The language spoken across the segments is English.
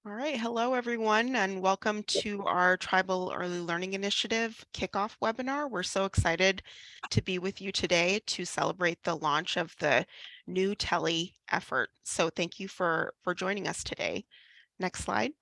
All right, hello everyone, and welcome to our Tribal Early Learning Initiative kickoff webinar. We're so excited to be with you today to celebrate the launch of the new TELI effort. So thank you for joining us today. Next slide.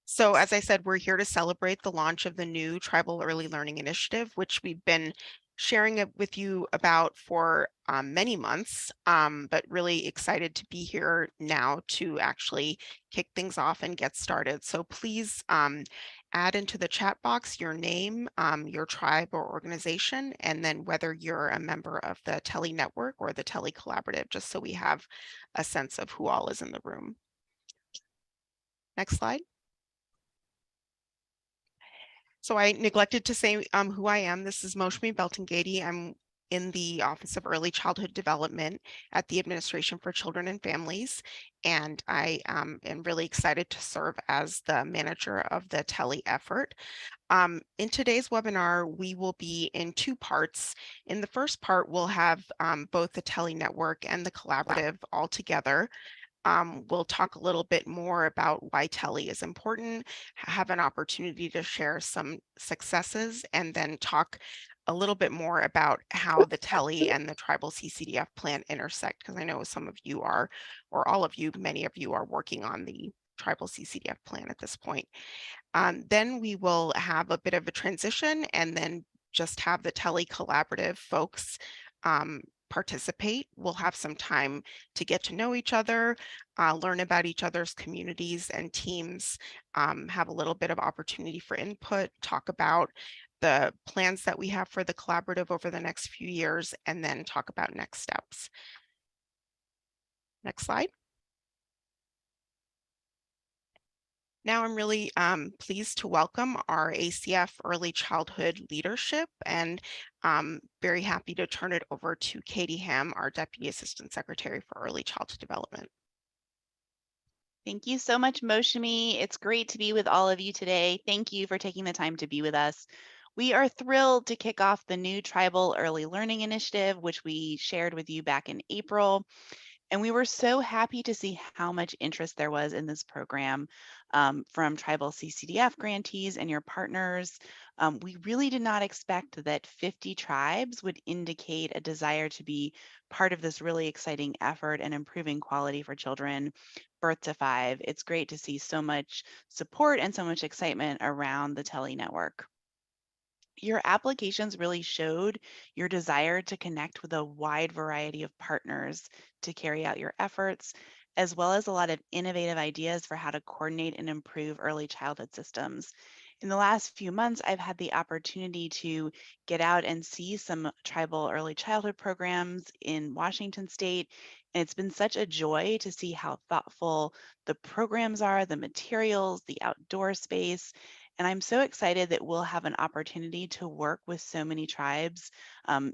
So as I said, we're here to celebrate the launch of the new Tribal Early Learning Initiative, which we've been sharing it with you about for many months, but really excited to be here now to actually kick things off and get started. So please add into the chat box your name, your tribe or organization, and then whether you're a member of the TELI Network or the TELI Collaborative, just so we have a sense of who all is in the room. Next slide. So I neglected to say who I am. This is Moshmi Beltengady. I'm in the Office of Early Childhood Development at the Administration for Children and Families, and I am really excited to serve as the manager of the TELI effort. In today's webinar, we will be in two parts. In the first part, we'll have both the TELI Network and the Collaborative all together. We'll talk a little bit more about why TELI is important, have an opportunity to share some successes, and then talk a little bit more about how the TELI and the tribal CCDF plan intersect, because I know some of you are, or all of you, many of you are working on the tribal CCDF plan at this point. Then we will have a bit of a transition and then just have the TELI Collaborative folks participate. We'll have some time to get to know each other, learn about each other's communities and teams, have a little bit of opportunity for input, talk about the plans that we have for the collaborative over the next few years, and then talk about next steps. Next slide. Now I'm really pleased to welcome our ACF Early Childhood Leadership, and very happy to turn it over to Katie Ham, our Deputy Assistant Secretary for Early Childhood Development. Thank you so much, Moshmi. It's great to be with all of you today. Thank you for taking the time to be with us. We are thrilled to kick off the new Tribal Early Learning Initiative, which we shared with you back in April. And we were so happy to see how much interest there was in this program from tribal CCDF grantees and your partners. We really did not expect that 50 tribes would indicate a desire to be part of this really exciting effort and improving quality for children birth to 5. It's great to see so much support and so much excitement around the TELI network. Your applications really showed your desire to connect with a wide variety of partners to carry out your efforts, as well as a lot of innovative ideas for how to coordinate and improve early childhood systems. In the last few months, I've had the opportunity to get out and see some tribal early childhood programs in Washington State, and it's been such a joy to see how thoughtful the programs are, the materials, the outdoor space, and I'm so excited that we'll have an opportunity to work with so many tribes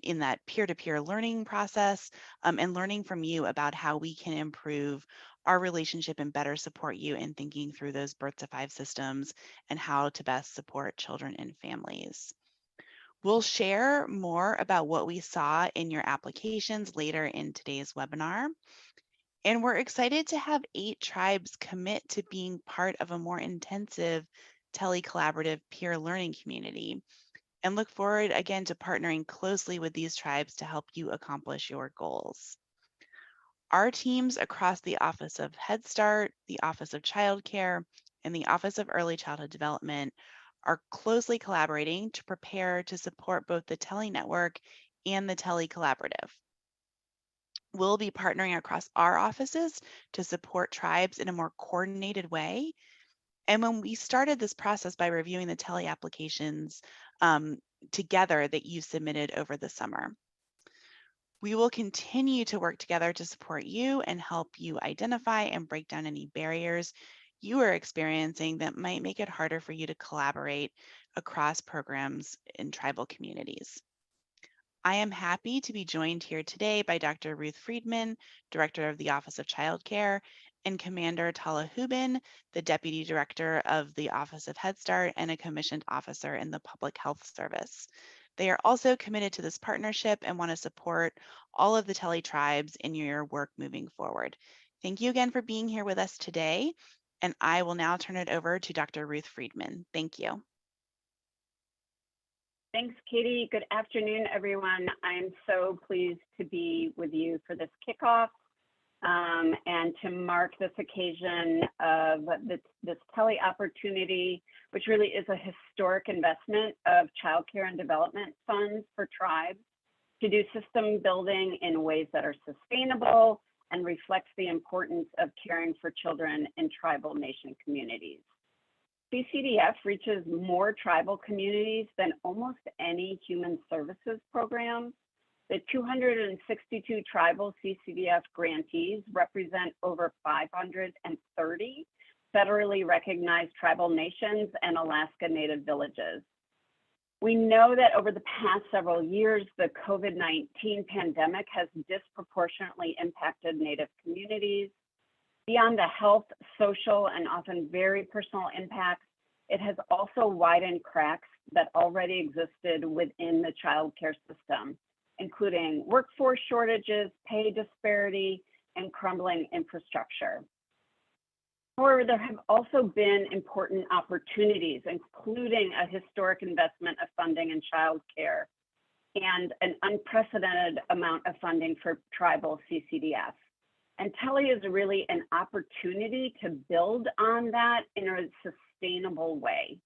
in that peer-to-peer learning process and learning from you about how we can improve our relationship and better support you in thinking through those birth to 5 systems and how to best support children and families. We'll share more about what we saw in your applications later in today's webinar. And we're excited to have 8 tribes commit to being part of a more intensive TELI Collaborative peer learning community and look forward again to partnering closely with these tribes to help you accomplish your goals. Our teams across the Office of Head Start, the Office of Child Care, and the Office of Early Childhood Development are closely collaborating to prepare to support both the TELI Network and the TELI Collaborative. We'll be partnering across our offices to support tribes in a more coordinated way. And when we started this process by reviewing the TELI applications together that you submitted over the summer, we will continue to work together to support you and help you identify and break down any barriers you are experiencing that might make it harder for you to collaborate across programs in tribal communities. I am happy to be joined here today by Dr. Ruth Friedman, Director of the Office of Child Care, and Commander Tala Hubin, the Deputy Director of the Office of Head Start and a commissioned officer in the Public Health Service. They are also committed to this partnership and want to support all of the TELI tribes in your work moving forward. Thank you again for being here with us today. And I will now turn it over to Dr. Ruth Friedman. Thank you. Thanks, Katie. Good afternoon, everyone. I'm so pleased to be with you for this kickoff and to mark this occasion of this TELI opportunity, which really is a historic investment of childcare and development funds for tribes to do system building in ways that are sustainable and reflects the importance of caring for children in tribal nation communities. CCDF reaches more tribal communities than almost any human services program. The 262 tribal CCDF grantees represent over 530 federally recognized tribal nations and Alaska Native villages. We know that over the past several years, the COVID-19 pandemic has disproportionately impacted Native communities. Beyond the health, social, and often very personal impacts, it has also widened cracks that already existed within the child care system, including workforce shortages, pay disparity, and crumbling infrastructure. However, there have also been important opportunities, including a historic investment of funding in child care and an unprecedented amount of funding for tribal CCDF. And TELI is really an opportunity to build on that in a sustainable way.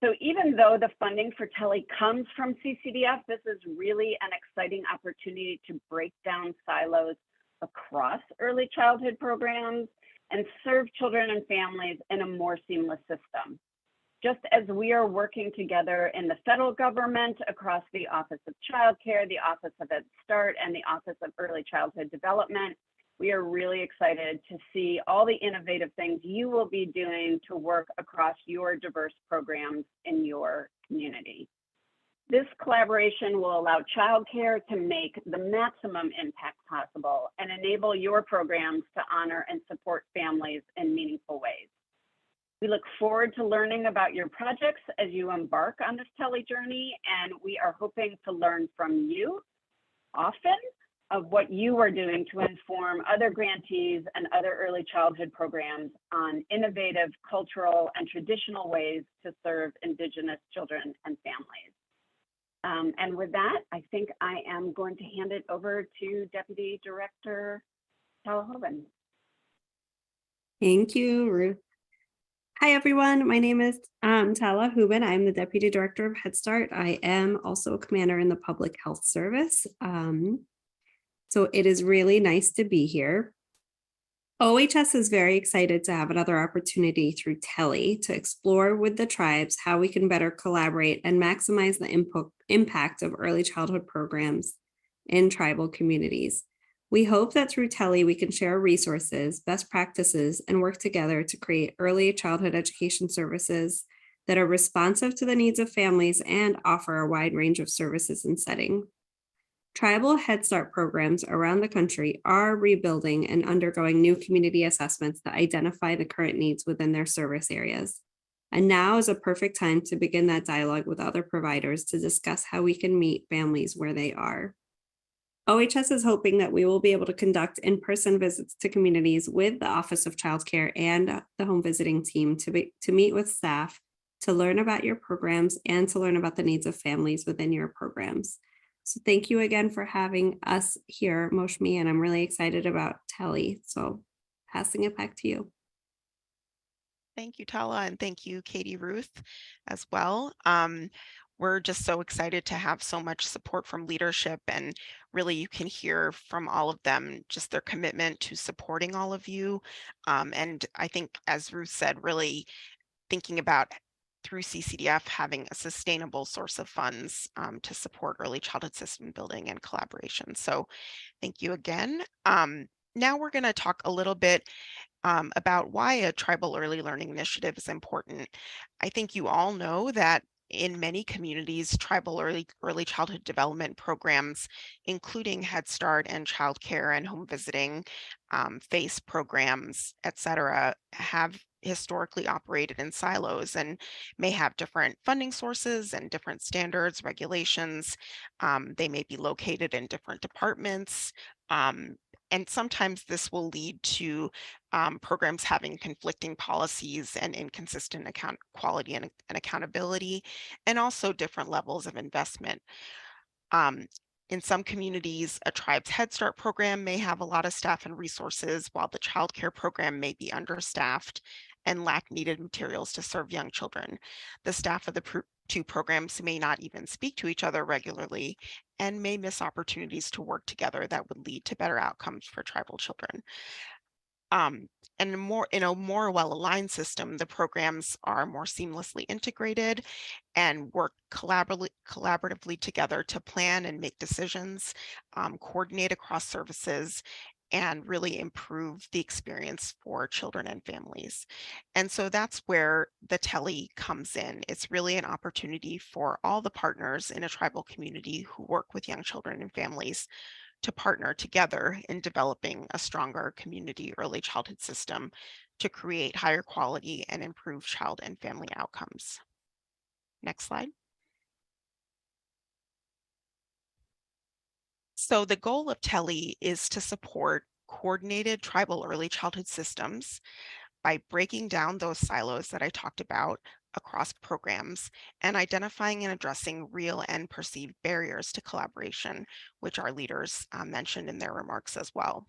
So even though the funding for TELI comes from CCDF, this is really an exciting opportunity to break down silos across early childhood programs and serve children and families in a more seamless system. Just as we are working together in the federal government across the Office of Child Care, the Office of Head Start, and the Office of Early Childhood Development, we are really excited to see all the innovative things you will be doing to work across your diverse programs in your community. This collaboration will allow childcare to make the maximum impact possible and enable your programs to honor and support families in meaningful ways. We look forward to learning about your projects as you embark on this TELI journey, and we are hoping to learn from you often of what you are doing to inform other grantees and other early childhood programs on innovative cultural and traditional ways to serve Indigenous children and families. And with that, I think I am going to hand it over to Deputy Director Tala Hoban. Thank you, Ruth. Hi, everyone. My name is Tala Hubin. I'm the Deputy Director of Head Start. I am also a commander in the Public Health Service. So it is really nice to be here. OHS is very excited to have another opportunity through TELI to explore with the tribes how we can better collaborate and maximize the impact of early childhood programs in tribal communities. We hope that through TELI, we can share resources, best practices, and work together to create early childhood education services that are responsive to the needs of families and offer a wide range of services and setting. Tribal Head Start programs around the country are rebuilding and undergoing new community assessments that identify the current needs within their service areas. And now is a perfect time to begin that dialogue with other providers to discuss how we can meet families where they are. OHS is hoping that we will be able to conduct in-person visits to communities with the Office of Child Care and the home visiting team to meet with staff, to learn about your programs and to learn about the needs of families within your programs. So thank you again for having us here, Moshmi, and I'm really excited about TELI. So passing it back to you. Thank you, Tala, and thank you, Katie Ruth, as well. We're just so excited to have so much support from leadership, and really you can hear from all of them just their commitment to supporting all of you. And I think, as Ruth said, really thinking about through CCDF having a sustainable source of funds to support early childhood system building and collaboration. So thank you again. Now we're going to talk a little bit about why a tribal early learning initiative is important. I think you all know that in many communities, tribal early childhood development programs, including Head Start and child care and home visiting, FACE programs, etc., have historically operated in silos and may have different funding sources and different standards, regulations. They may be located in different departments. And sometimes this will lead to programs having conflicting policies and inconsistent account quality and accountability, and also different levels of investment. Um, in some communities, a tribe's Head Start program may have a lot of staff and resources, while the child care program may be understaffed and lack needed materials to serve young children. The staff of the two programs may not even speak to each other regularly and may miss opportunities to work together that would lead to better outcomes for tribal children. Um, and in a more well-aligned system, the programs are more seamlessly integrated and work collaboratively together to plan and make decisions, coordinate across services, and really improve the experience for children and families. And so that's where the TELI comes in. It's really an opportunity for all the partners in a tribal community who work with young children and families to partner together in developing a stronger community early childhood system to create higher quality and improve child and family outcomes. Next slide. So the goal of TELI is to support coordinated tribal early childhood systems by breaking down those silos that I talked about across programs and identifying and addressing real and perceived barriers to collaboration, which our leaders mentioned in their remarks as well.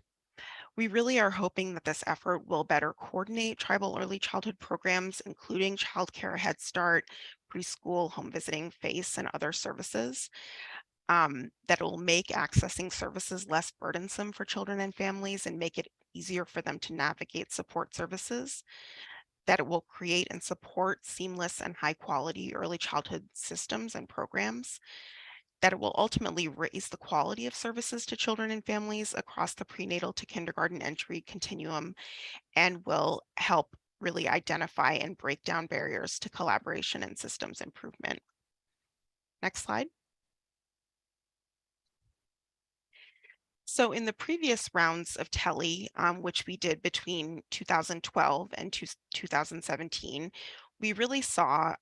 We really are hoping that this effort will better coordinate tribal early childhood programs, including childcare, Head Start, preschool, home visiting, FACE, and other services, that will make accessing services less burdensome for children and families and make it easier for them to navigate support services, that it will create and support seamless and high quality early childhood systems and programs, that it will ultimately raise the quality of services to children and families across the prenatal to kindergarten entry continuum, and will help really identify and break down barriers to collaboration and systems improvement. Next slide. So in the previous rounds of TELI, which we did between 2012 and 2017, we really saw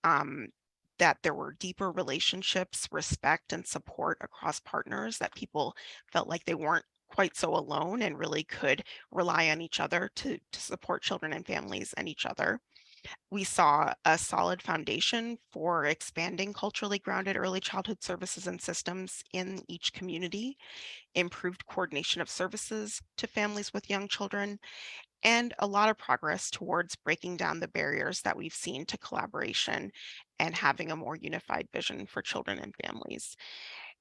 that there were deeper relationships, respect, and support across partners, that people felt like they weren't quite so alone and really could rely on each other to support children and families and each other. We saw a solid foundation for expanding culturally grounded early childhood services and systems in each community, improved coordination of services to families with young children, and a lot of progress towards breaking down the barriers that we've seen to collaboration and having a more unified vision for children and families.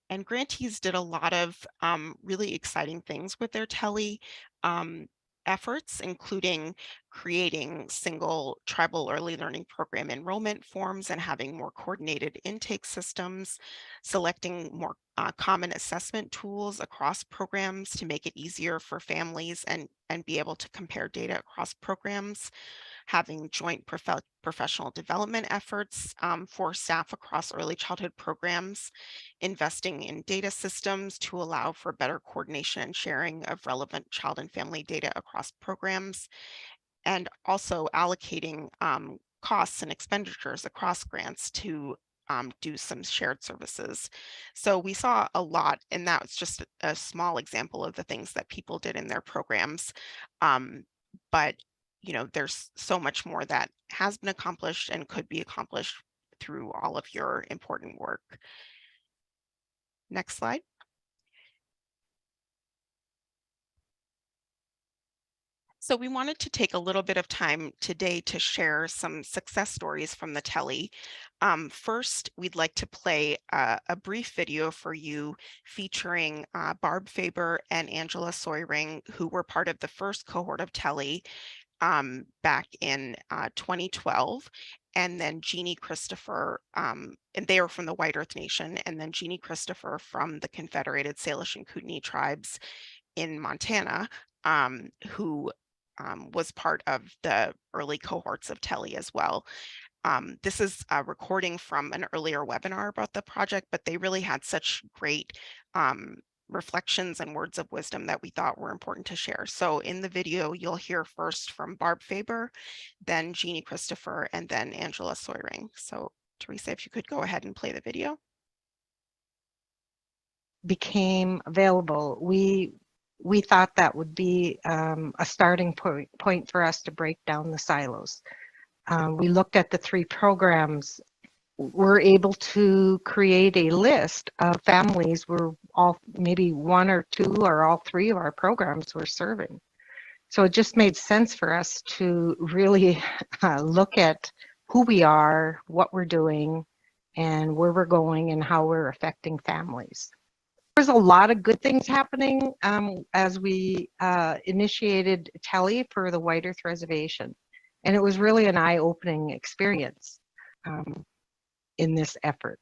And grantees did a lot of really exciting things with their TELI efforts, including creating single tribal early learning program enrollment forms and having more coordinated intake systems, selecting more common assessment tools across programs to make it easier for families and be able to compare data across programs, having joint professional development efforts for staff across early childhood programs, investing in data systems to allow for better coordination and sharing of relevant child and family data across programs, and also allocating costs and expenditures across grants to do some shared services. So we saw a lot, and that was just a small example of the things that people did in their programs. But there's so much more that has been accomplished and could be accomplished through all of your important work. Next slide. So we wanted to take a little bit of time today to share some success stories from the TELI. First, we'd like to play a brief video for you featuring Barb Faber and Angela Soyring, who were part of the first cohort of TELI back in 2012. And then Jeannie Christopher, and they are from the White Earth Nation, and then Jeannie Christopher from the Confederated Salish and Kootenai tribes in Montana, who was part of the early cohorts of TELI as well. This is a recording from an earlier webinar about the project, but they really had such great reflections and words of wisdom that we thought were important to share. So in the video, you'll hear first from Barb Faber, then Jeannie Christopher, and then Angela Soyring. So Teresa, if you could go ahead and play the video. Became available, we we thought that would be a starting point for us to break down the silos. We looked at the 3 programs. We're able to create a list of families where all maybe 1 or 2 or all 3 of our programs were serving. So it just made sense for us to really look at who we are, what we're doing, and where we're going and how we're affecting families. There's a lot of good things happening as we initiated TELI for the White Earth Reservation. And it was really an eye-opening experience in this effort.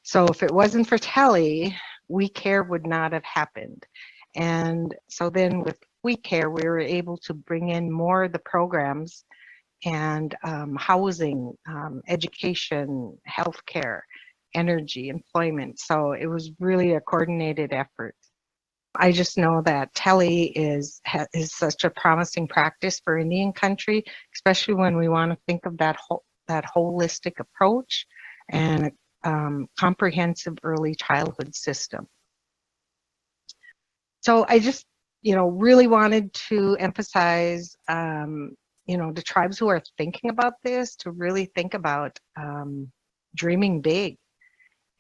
So if it wasn't for TELI, We Care would not have happened. And so then with We Care, we were able to bring in more of the programs and housing, education, healthcare, energy, employment. So it was really a coordinated effort. I just know that TELI is such a promising practice for Indian country, especially when we want to think of that holistic approach and comprehensive early childhood system. So I just, really wanted to emphasize, the tribes who are thinking about this to really think about dreaming big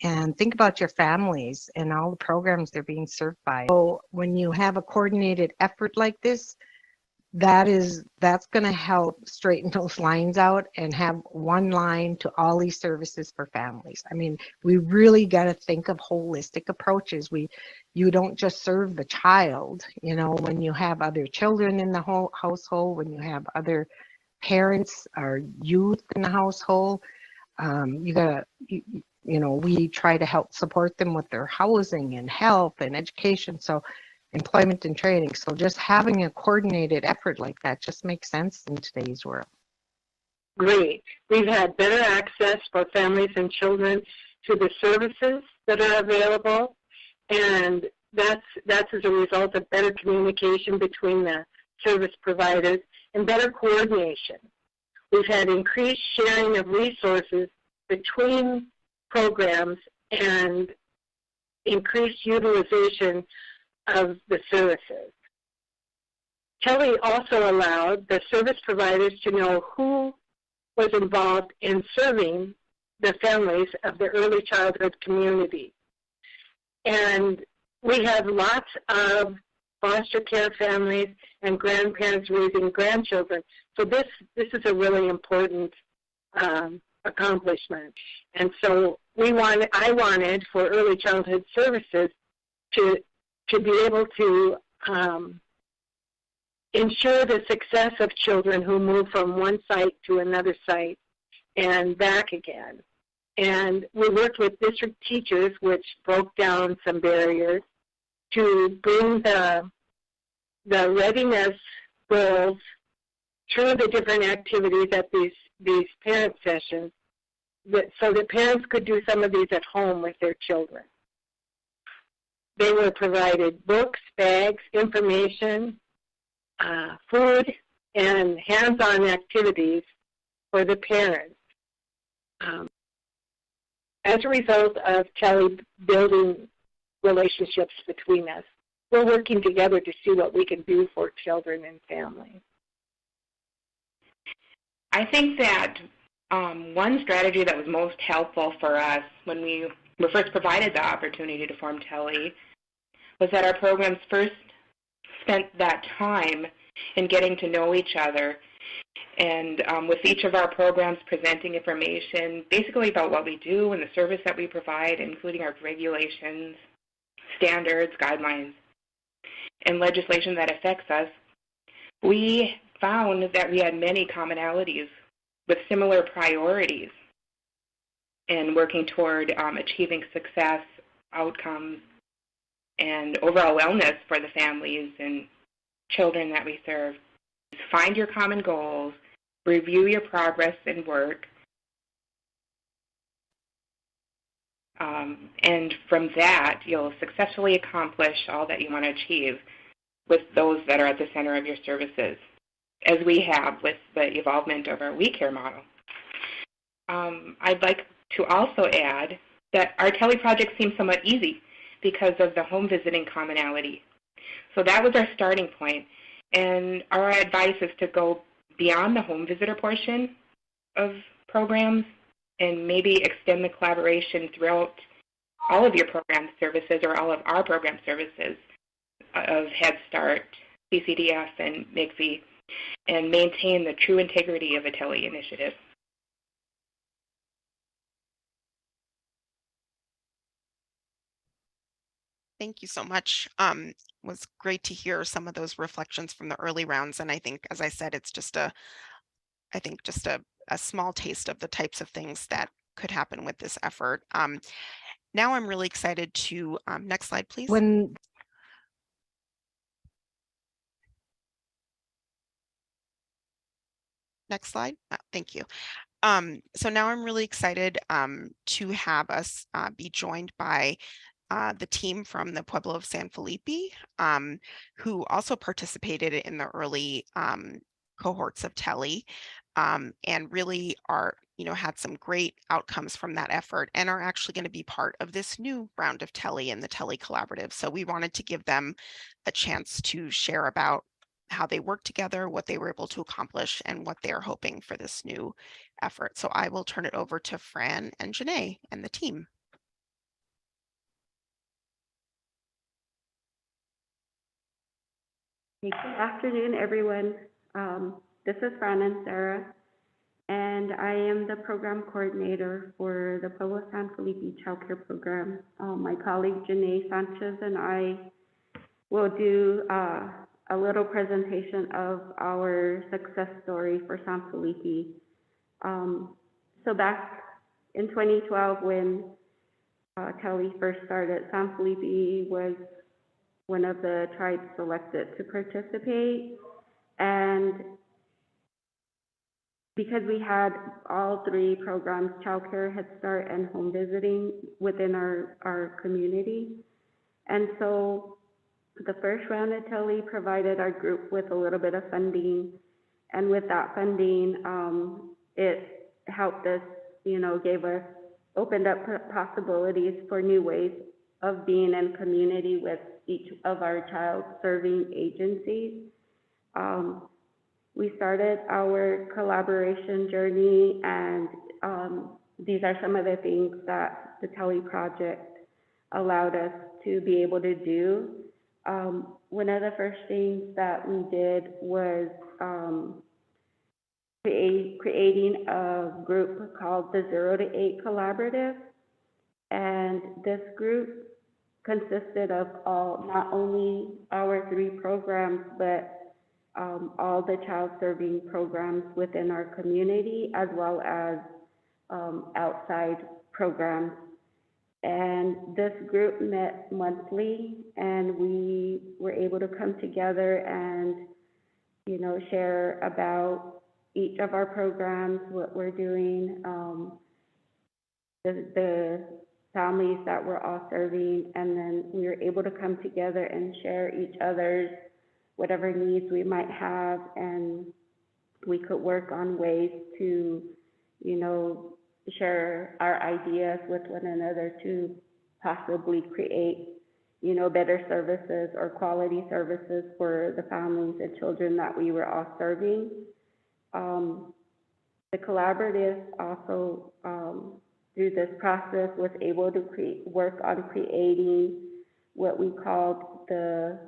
and think about your families and all the programs they're being served by. So when you have a coordinated effort like this, that's going to help straighten those lines out and have one line to all these services for families. I mean, we really got to think of holistic approaches. You don't just serve the child, when you have other children in the whole household, when you have other parents or youth in the household, we try to help support them with their housing and health and education. So employment and training. So just having a coordinated effort like that just makes sense in today's world. Great. We've had better access for families and children to the services that are available, and that's as a result of better communication between the service providers and better coordination. We've had increased sharing of resources between programs and increased utilization of the services. TELI also allowed the service providers to know who was involved in serving the families of the early childhood community. And we have lots of foster care families and grandparents raising grandchildren. So this is a really important accomplishment. And so I wanted for early childhood services to be able to ensure the success of children who move from one site to another site and back again. And we worked with district teachers, which broke down some barriers, to bring the readiness goals through the different activities at these parent sessions so that parents could do some of these at home with their children. They were provided books, bags, information, food, and hands-on activities for the parents. As a result of TELI building relationships between us, we're working together to see what we can do for children and families. I think that one strategy that was most helpful for us when we were first provided the opportunity to form TELI was that our programs first spent that time in getting to know each other, and with each of our programs presenting information basically about what we do and the service that we provide, including our regulations, standards, guidelines, and legislation that affects us, we found that we had many commonalities with similar priorities in working toward achieving success, outcomes, and overall wellness for the families and children that we serve. Find your common goals, review your progress and work, and from that, you'll successfully accomplish all that you want to achieve with those that are at the center of your services, as we have with the evolvement of our We Care model. I'd like to also add that our TELI project seems somewhat easy because of the home visiting commonality. So that was our starting point. And our advice is to go beyond the home visitor portion of programs and maybe extend the collaboration throughout all of your program services or all of our program services of Head Start, CCDF, and MIGFI, and maintain the true integrity of a TELI initiative. Thank you so much. Was great to hear some of those reflections from the early rounds. And I think, as I said, it's just a small taste of the types of things that could happen with this effort. Now I'm really excited to, next slide, please. Next slide. Thank you. So now I'm really excited to have us be joined by the team from the Pueblo of San Felipe, who also participated in the early cohorts of TELI, and really are, had some great outcomes from that effort and are actually going to be part of this new round of TELI in the TELI Collaborative. So we wanted to give them a chance to share about how they work together, what they were able to accomplish, and what they're hoping for this new effort. So I will turn it over to Fran and Janae and the team. Good afternoon, everyone. This is Fran and Sarah, and I am the program coordinator for the Pueblo San Felipe Child Care Program. My colleague Janae Sanchez and I will do a little presentation of our success story for San Felipe. So back in 2012, when TELI first started, San Felipe was one of the tribes selected to participate. And because we had all three programs, childcare, Head Start, and home visiting within our community. And so the first round of TELI provided our group with a little bit of funding. And with that funding, it helped us, opened up possibilities for new ways of being in community with each of our child serving agencies. We started our collaboration journey, and these are some of the things that the TELI project allowed us to be able to do. One of the first things that we did was creating a group called the 0 to 8 Collaborative. And this group consisted of not only our three programs, but all the child serving programs within our community, as well as outside programs. And this group met monthly, and we were able to come together and, share about each of our programs, what we're doing, the families that we're all serving, and then we were able to come together and share each other's whatever needs we might have, and we could work on ways to, share our ideas with one another to possibly create, better services or quality services for the families and children that we were all serving. The collaborative also, through this process, was able to work on creating what we called the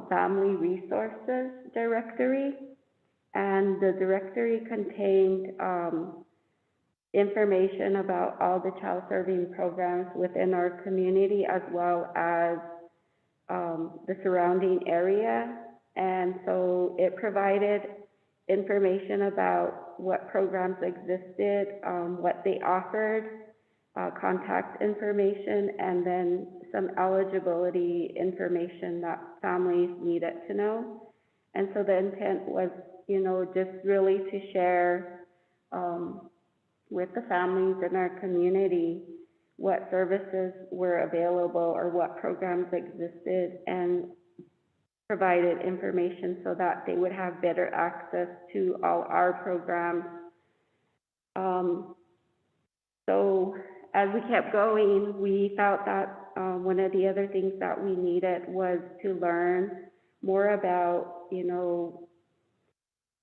Family Resources Directory. And the directory contained information about all the child serving programs within our community, as well as the surrounding area. And so it provided information about what programs existed, what they offered, contact information, and then some eligibility information that families needed to know. And so the intent was, just really to share with the families in our community what services were available or what programs existed, and provided information so that they would have better access to all our programs. So as we kept going, we felt that one of the other things that we needed was to learn more about,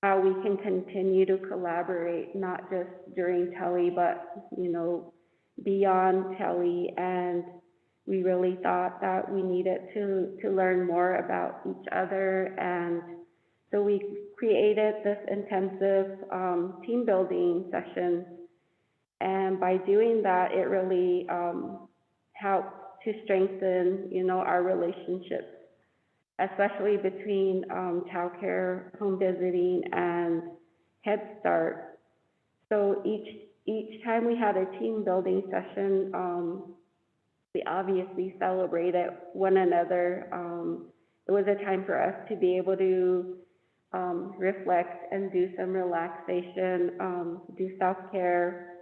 how we can continue to collaborate, not just during TELI, but, beyond TELI. And we really thought that we needed to learn more about each other. And so we created this intensive team building session. And by doing that, it really helped to strengthen, our relationships, especially between childcare, home visiting, and Head Start. So each time we had a team building session, we obviously celebrated one another. It was a time for us to be able to reflect and do some relaxation, do self-care.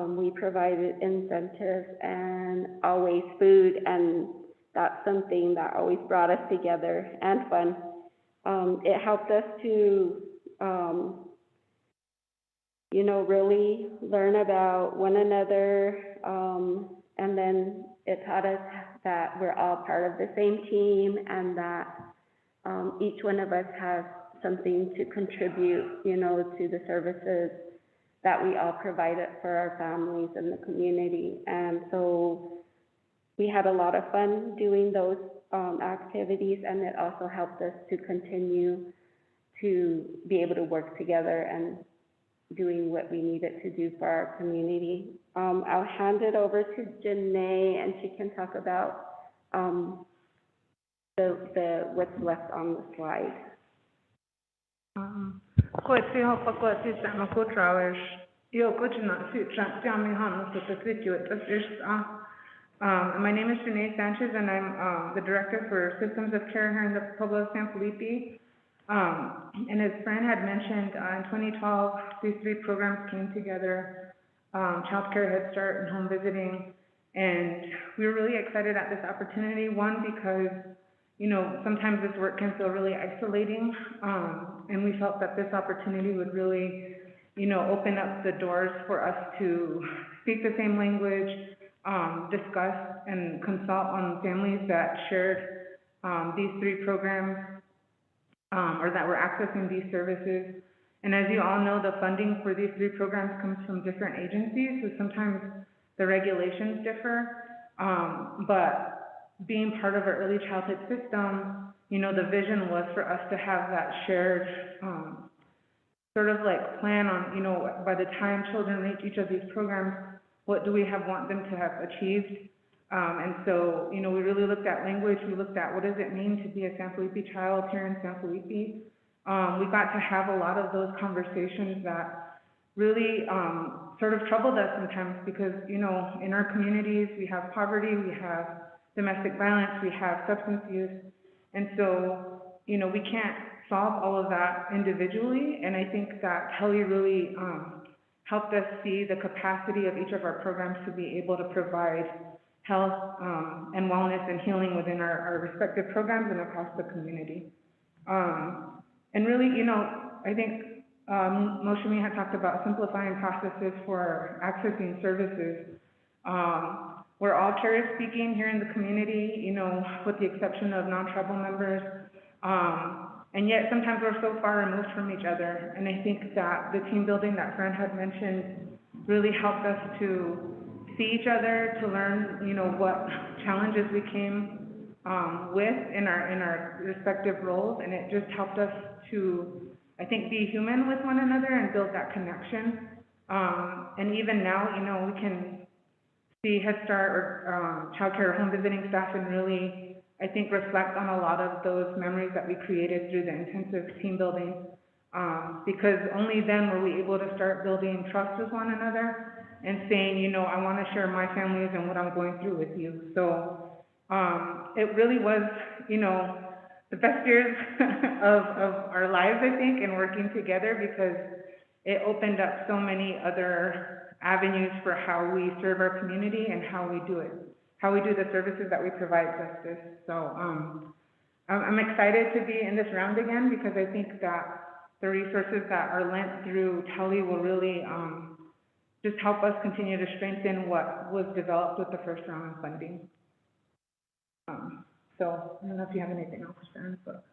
We provided incentives and always food, and that's something that always brought us together and fun. It helped us to, really learn about one another, and then it taught us that we're all part of the same team, and that each one of us has something to contribute, to the services that we all provided for our families and the community. And so we had a lot of fun doing those activities, and it also helped us to continue to be able to work together and doing what we needed to do for our community. I'll hand it over to Janae, and she can talk about the what's left on the slide. My name is Janae Sanchez, and I'm the Director for Systems of Care here in the Pueblo of San Felipe. And as Fran had mentioned, in 2012, these three programs came together, Child Care, Head Start, and Home Visiting. And we were really excited at this opportunity, one, because sometimes this work can feel really isolating, and we felt that this opportunity would really, open up the doors for us to speak the same language, discuss and consult on families that shared these three programs, or that were accessing these services. And as you all know, the funding for these three programs comes from different agencies, so sometimes the regulations differ, but being part of our early childhood system, the vision was for us to have that shared sort of like plan on, by the time children reach each of these programs, what do we want them to have achieved? And so, we really looked at language. We looked at what does it mean to be a San Felipe child here in San Felipe. We got to have a lot of those conversations that really sort of troubled us sometimes because, in our communities, we have poverty, we have domestic violence, we have substance use. And so, we can't solve all of that individually. And I think that TELI really helped us see the capacity of each of our programs to be able to provide health and wellness and healing within our respective programs and across the community. And really, I think Moshimi had talked about simplifying processes for accessing services. We're all carrier speaking here in the community, with the exception of non-tribal members. And yet sometimes we're so far removed from each other. And I think that the team building that Fran had mentioned really helped us to see each other, to learn, what challenges we came with in our respective roles. And it just helped us to, I think, be human with one another and build that connection. And even now, we can see Head Start or Child Care or home visiting staff and really, I think, reflect on a lot of those memories that we created through the intensive team building, because only then were we able to start building trust with one another and saying, I want to share my families and what I'm going through with you. So it really was, the best years of our lives, I think, in working together, because it opened up so many other avenues for how we serve our community and how we do it, how we do the services that we provide justice. So I'm excited to be in this round again, because I think that the resources that are lent through TELI will really just help us continue to strengthen what was developed with the first round of funding. So I don't know if you have anything else, Sharon, but.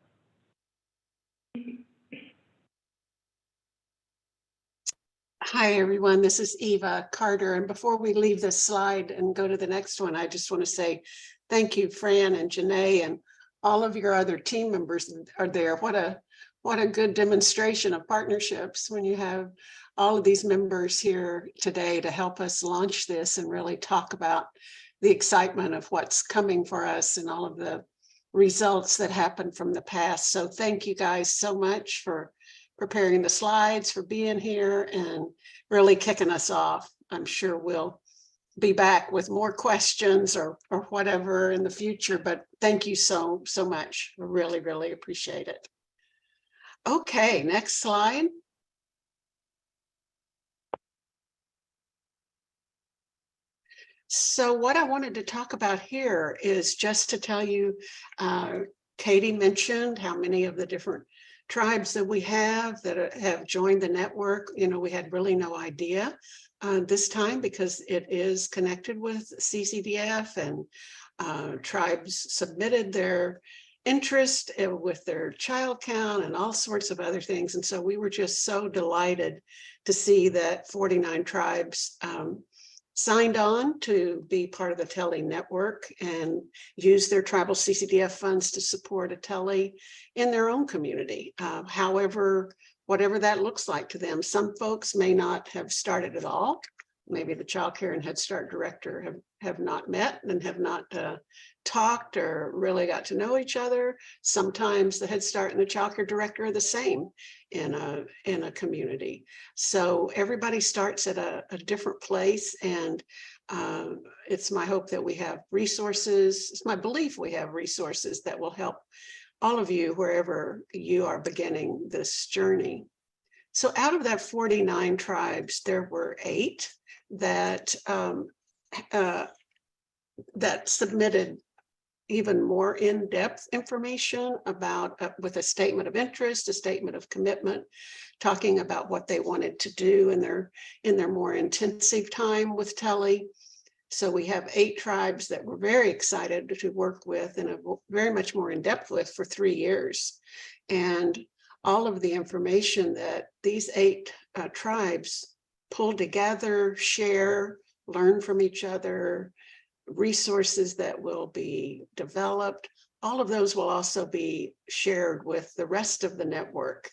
Hi, everyone. This is Eva Carter. And before we leave this slide and go to the next one, I just want to say thank you, Fran and Janae, and all of your other team members are there. What a good demonstration of partnerships when you have all of these members here today to help us launch this and really talk about the excitement of what's coming for us and all of the results that happened from the past. So thank you guys so much for preparing the slides, for being here and really kicking us off. I'm sure we'll be back with more questions or whatever in the future, but thank you so much. I really appreciate it. Okay, next slide. So what I wanted to talk about here is just to tell you, Katie mentioned how many of the different tribes that we have that have joined the network. You know, we had really no idea this time because it is connected with CCDF, and tribes submitted their interest with their child count and all sorts of other things. And so we were just so delighted to see that 49 tribes signed on to be part of the TELI network and use their tribal CCDF funds to support a TELI in their own community. However, whatever that looks like to them. Some folks may not have started at all. Maybe the Child Care and Head Start director have not met and have not talked or really got to know each other. Sometimes the Head Start and the Child Care director are the same in a community. So everybody starts at a different place, and it's my hope that we have resources. It's my belief we have resources that will help all of you wherever you are beginning this journey. So out of that 49 tribes, there were 8 that that submitted even more in-depth information about with a statement of interest, a statement of commitment, talking about what they wanted to do in their more intensive time with TELI. So we have 8 tribes that we're very excited to work with and very much more in depth with for 3 years. And all of the information that these 8 tribes pull together, share, learn from each other, resources that will be developed, all of those will also be shared with the rest of the network.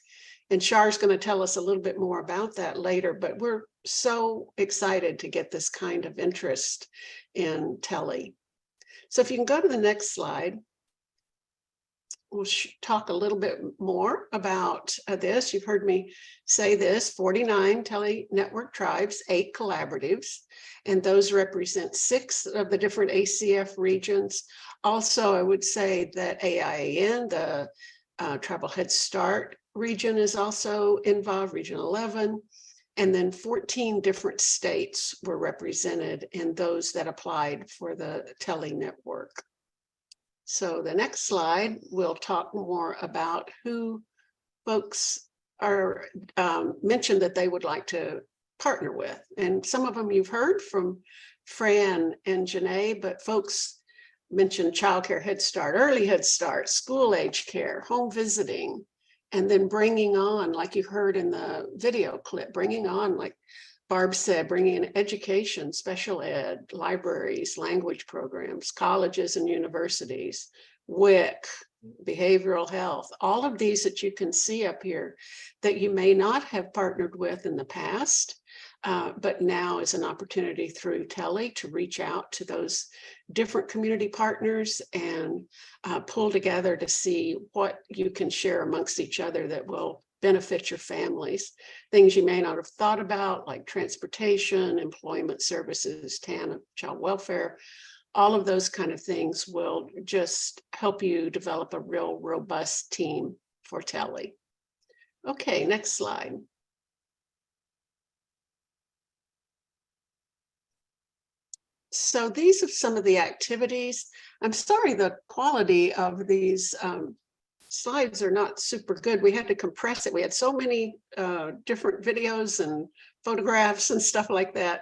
And Char's going to tell us a little bit more about that later, but we're so excited to get this kind of interest in TELI. So if you can go to the next slide, we'll talk a little bit more about this. You've heard me say this: 49 TELI network tribes, 8 collaboratives, and those represent 6 of the different ACF regions. Also, I would say that AIAN, the Tribal Head Start region, is also involved, Region 11, and then 14 different states were represented in those that applied for the TELI network. So the next slide, we'll talk more about who folks are mentioned that they would like to partner with. And some of them you've heard from Fran and Janae, but folks mentioned childcare, Head Start, early Head Start, school age care, home visiting, and then bringing on, like you heard in the video clip, bringing on, like Barb said, bringing in education, special ed, libraries, language programs, colleges and universities, WIC, behavioral health, all of these that you can see up here that you may not have partnered with in the past, but now is an opportunity through TELI to reach out to those different community partners and pull together to see what you can share amongst each other that will benefit your families. Things you may not have thought about, like transportation, employment services, TANF, child welfare, all of those kind of things will just help you develop a real robust team for TELI. Okay, next slide. So these are some of the activities. I'm sorry, the quality of these slides are not super good. We had to compress it. We had so many different videos and photographs and stuff like that,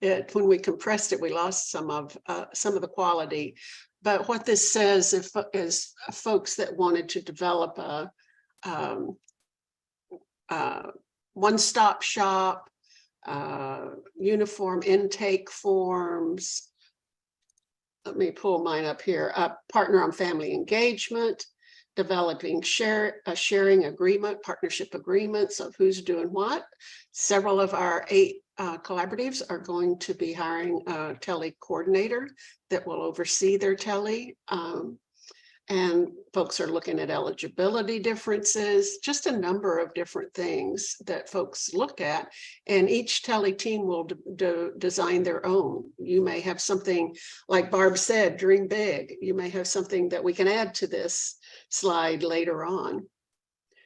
that when we compressed it, we lost some of the quality. But what this says is folks that wanted to develop a one-stop shop, uniform intake forms. Let me pull mine up here. Partner on family engagement, developing sharing agreement, partnership agreements of who's doing what. Several of our 8 collaboratives are going to be hiring a TELI coordinator that will oversee their TELI. And folks are looking at eligibility differences, just a number of different things that folks look at. And each TELI team will design their own. You may have something, like Barb said, dream big. You may have something that we can add to this slide later on.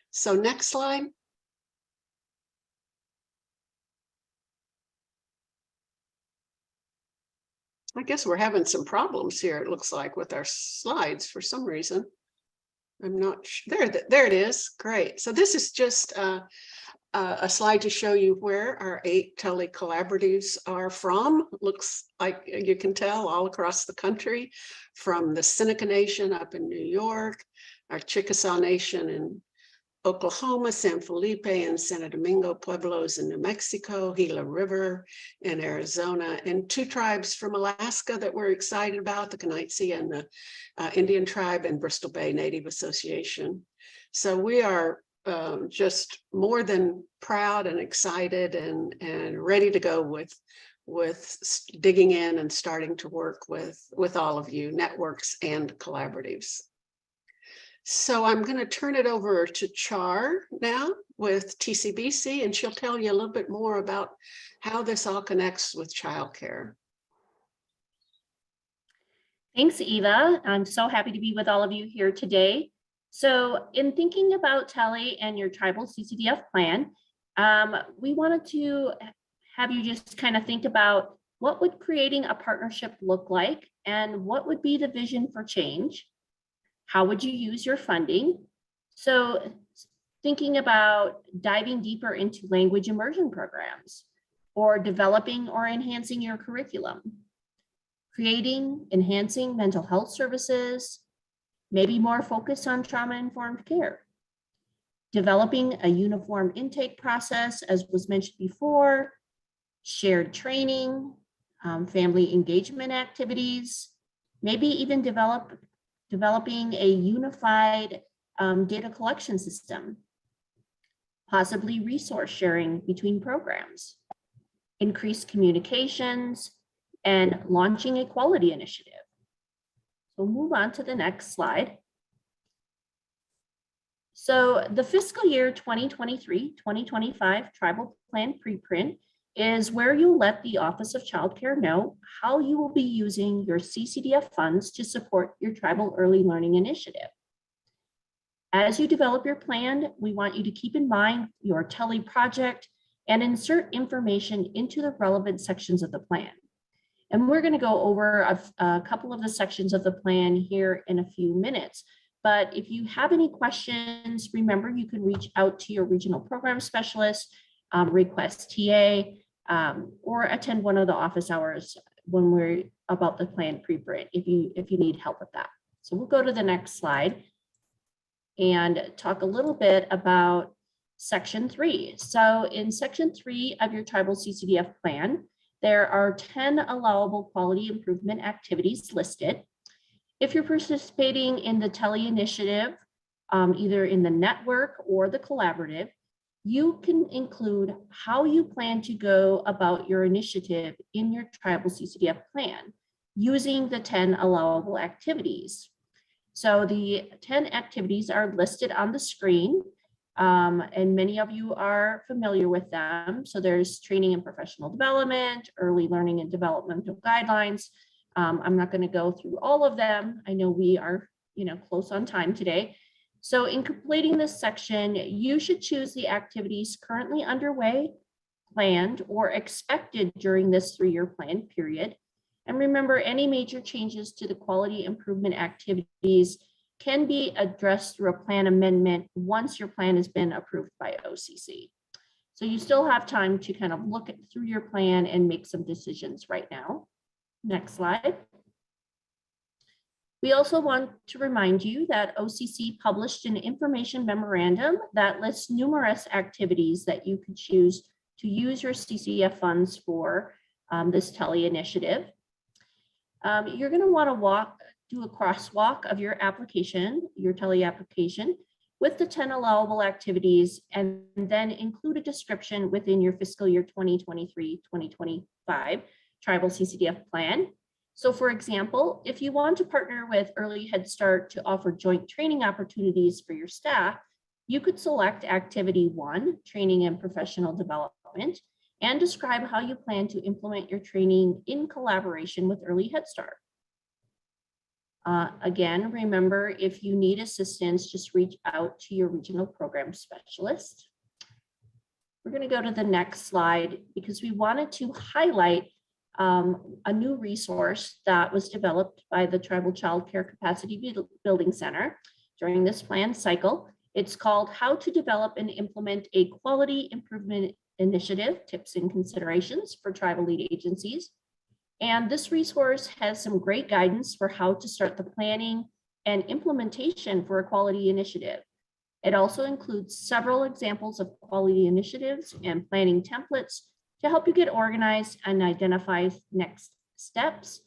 So next slide. I guess we're having some problems here, it looks like, with our slides for some reason. I'm not sure. There it is. Great. So this is just a slide to show you where our 8 TELI collaboratives are from. Looks like you can tell all across the country, from the Seneca Nation up in New York, our Chickasaw Nation in Oklahoma, San Felipe and Santo Domingo Pueblos in New Mexico, Gila River in Arizona, and 2 tribes from Alaska that we're excited about, the Kanaitse and the Indian tribe and Bristol Bay Native Association. So we are just more than proud and excited and ready to go with digging in and starting to work with all of you, networks and collaboratives. So I'm going to turn it over to Char now with TCBC, and she'll tell you a little bit more about how this all connects with childcare. Thanks, Eva. I'm so happy to be with all of you here today. So in thinking about TELI and your tribal CCDF plan, we wanted to have you just kind of think about what would creating a partnership look like and what would be the vision for change. How would you use your funding? So thinking about diving deeper into language immersion programs or developing or enhancing your curriculum, creating, enhancing mental health services, maybe more focus on trauma-informed care, developing a uniform intake process, as was mentioned before, shared training, family engagement activities, maybe even developing a unified data collection system, possibly resource sharing between programs, increased communications, and launching a quality initiative. So we'll move on to the next slide. So the fiscal year 2023-2025 tribal plan preprint is where you'll let the Office of Child Care know how you will be using your CCDF funds to support your tribal early learning initiative. As you develop your plan, we want you to keep in mind your TELI project and insert information into the relevant sections of the plan. And we're going to go over a couple of the sections of the plan here in a few minutes. But if you have any questions, remember you can reach out to your regional program specialist, request TA, or attend one of the office hours when we're about the plan preprint if you need help with that. So we'll go to the next slide and talk a little bit about section 3. So in section 3 of your tribal CCDF plan, there are 10 allowable quality improvement activities listed. If you're participating in the TELI initiative, either in the network or the collaborative, you can include how you plan to go about your initiative in your tribal CCDF plan using the 10 allowable activities. So the 10 activities are listed on the screen, and many of you are familiar with them. So there's training and professional development, early learning and developmental guidelines. I'm not going to go through all of them. I know we are, close on time today. So in completing this section, you should choose the activities currently underway, planned, or expected during this 3-year plan period. And remember, any major changes to the quality improvement activities can be addressed through a plan amendment once your plan has been approved by OCC. So you still have time to kind of look through your plan and make some decisions right now. Next slide. We also want to remind you that OCC published an information memorandum that lists numerous activities that you could choose to use your CCDF funds for this TELI initiative. You're going to want to do a crosswalk of your application, your TELI application, with the 10 allowable activities, and then include a description within your fiscal year 2023-2025 tribal CCDF plan. So for example, if you want to partner with Early Head Start to offer joint training opportunities for your staff, you could select activity 1, training and professional development, and describe how you plan to implement your training in collaboration with Early Head Start. Again, remember, if you need assistance, just reach out to your regional program specialist. We're going to go to the next slide because we wanted to highlight a new resource that was developed by the Tribal Child Care Capacity Building Center during this plan cycle. It's called How to Develop and Implement a Quality Improvement Initiative, Tips and Considerations for Tribal Lead Agencies. And this resource has some great guidance for how to start the planning and implementation for a quality initiative. It also includes several examples of quality initiatives and planning templates to help you get organized and identify next steps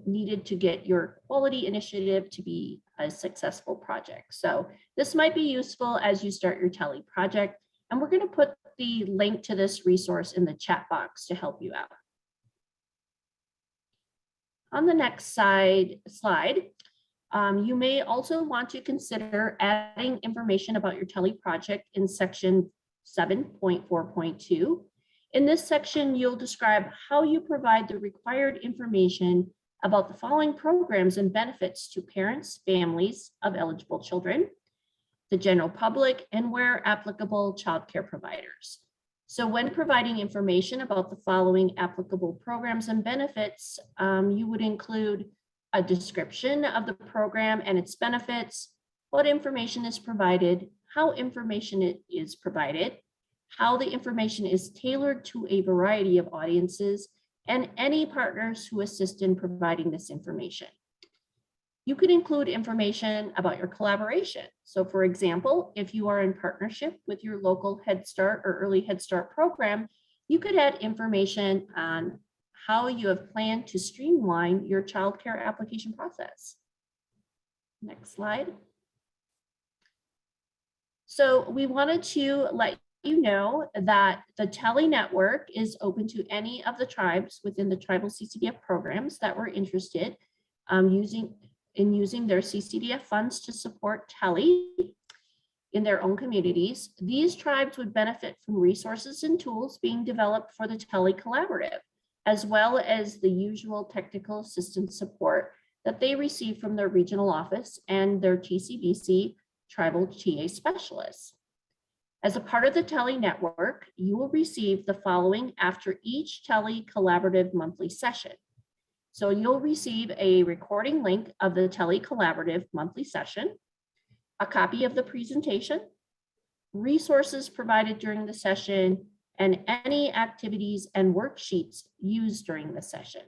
needed to get your quality initiative to be a successful project. So this might be useful as you start your TELI project. And we're going to put the link to this resource in the chat box to help you out. On the next slide, you may also want to consider adding information about your TELI project in section 7.4.2. In this section, you'll describe how you provide the required information about the following programs and benefits to parents, families of eligible children, the general public, and where applicable, child care providers. So when providing information about the following applicable programs and benefits, you would include a description of the program and its benefits, what information is provided, how information is provided, how the information is tailored to a variety of audiences, and any partners who assist in providing this information. You could include information about your collaboration. So for example, if you are in partnership with your local Head Start or Early Head Start program, you could add information on how you have planned to streamline your child care application process. Next slide. So we wanted to let you know that the TELI Network is open to any of the tribes within the tribal CCDF programs that were interested using their CCDF funds to support TELI in their own communities. These tribes would benefit from resources and tools being developed for the TELI Collaborative, as well as the usual technical assistance support that they receive from their regional office and their TCBC tribal TA specialists. As a part of the TELI Network, you will receive the following after each TELI Collaborative monthly session. So you'll receive a recording link of the TELI Collaborative monthly session, a copy of the presentation, resources provided during the session, and any activities and worksheets used during the session.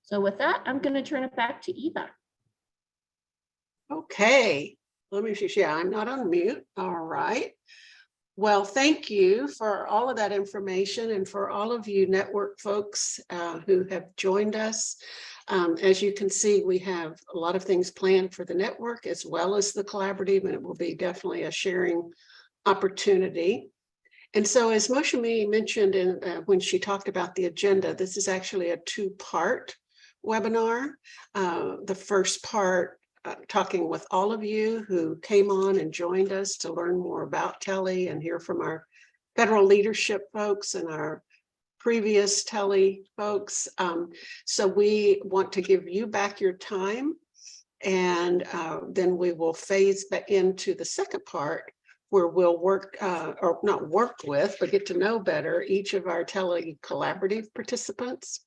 So with that, I'm going to turn it back to Eva. Okay, let me see. Yeah, I'm not on mute. All right. Well, thank you for all of that information and for all of you network folks who have joined us. As you can see, we have a lot of things planned for the network as well as the collaborative, and it will be definitely a sharing opportunity. And so as Moshami mentioned when she talked about the agenda, this is actually a two-part webinar. The first part talking with all of you who came on and joined us to learn more about TELI and hear from our federal leadership folks and our previous TELI folks. So we want to give you back your time, and then we will phase back into the second part where we'll work, or not work with, but get to know better each of our TELI Collaborative participants.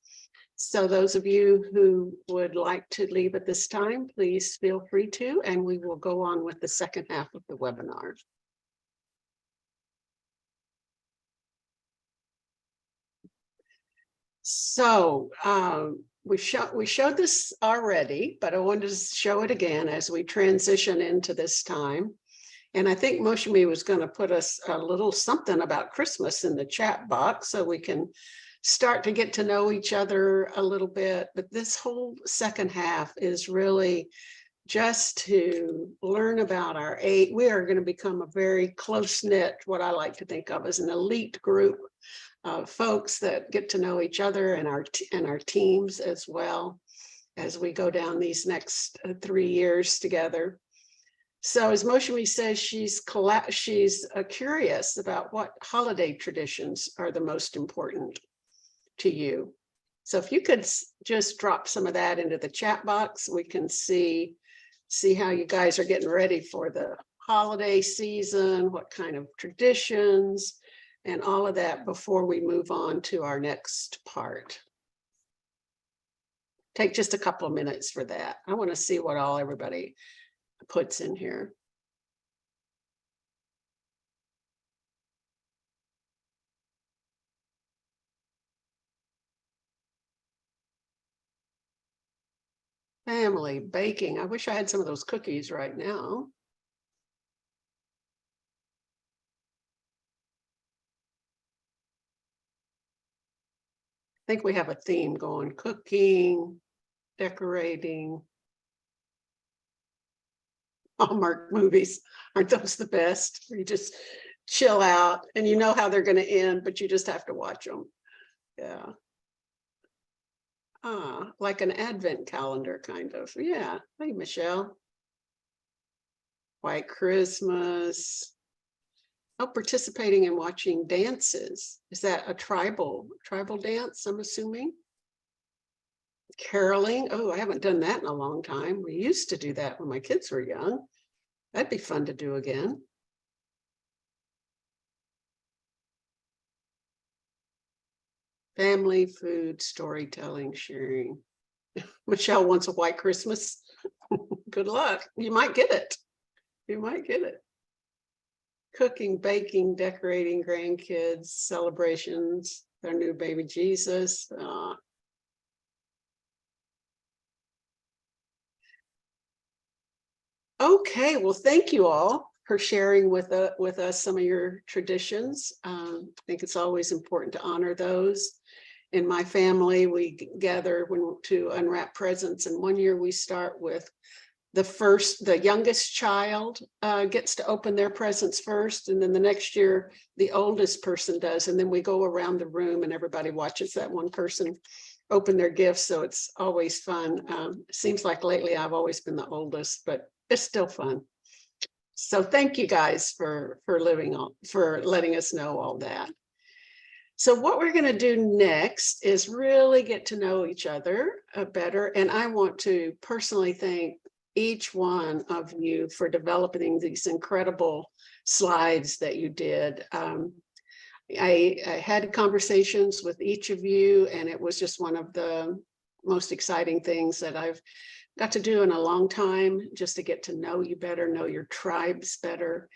So those of you who would like to leave at this time, please feel free to, and we will go on with the second half of the webinar. So we showed this already, but I wanted to show it again as we transition into this time. And I think Moshimi was going to put us a little something about Christmas in the chat box so we can start to get to know each other a little bit. But this whole second half is really just to learn about our age. We are going to become a very close-knit, what I like to think of as an elite group of folks that get to know each other and our teams as well as we go down these next 3 years together. So as Moshimi says, she's curious about what holiday traditions are the most important to you. So if you could just drop some of that into the chat box, we can see how you guys are getting ready for the holiday season, what kind of traditions, and all of that before we move on to our next part. Take just a couple of minutes for that. I want to see what all everybody puts in here. Family baking. I wish I had some of those cookies right now. I think we have a theme going: cooking, decorating. Hallmark movies, aren't those the best? You just chill out and you know how they're going to end, but you just have to watch them. Yeah. Like an advent calendar kind of. Yeah. Hey, Michelle. White Christmas. Oh, participating in watching dances. Is that a tribal dance, I'm assuming? Caroling. Oh, I haven't done that in a long time. We used to do that when my kids were young. That'd be fun to do again. Family, food, storytelling, sharing. Michelle wants a white Christmas. Good luck. You might get it. You might get it. Cooking, baking, decorating, grandkids, celebrations, their new baby Jesus. Okay, well, thank you all for sharing with us some of your traditions. I think it's always important to honor those. In my family, we gather to unwrap presents, and one year we start with the youngest child gets to open their presents first, and then the next year the oldest person does, and then we go around the room and everybody watches that one person open their gifts. So it's always fun. Seems like lately I've always been the oldest, but it's still fun. So thank you guys for letting us know all that. So what we're going to do next is really get to know each other better. And I want to personally thank each one of you for developing these incredible slides that you did. I had conversations with each of you, and it was just one of the most exciting things that I've got to do in a long time, just to get to know you better, know your tribes better,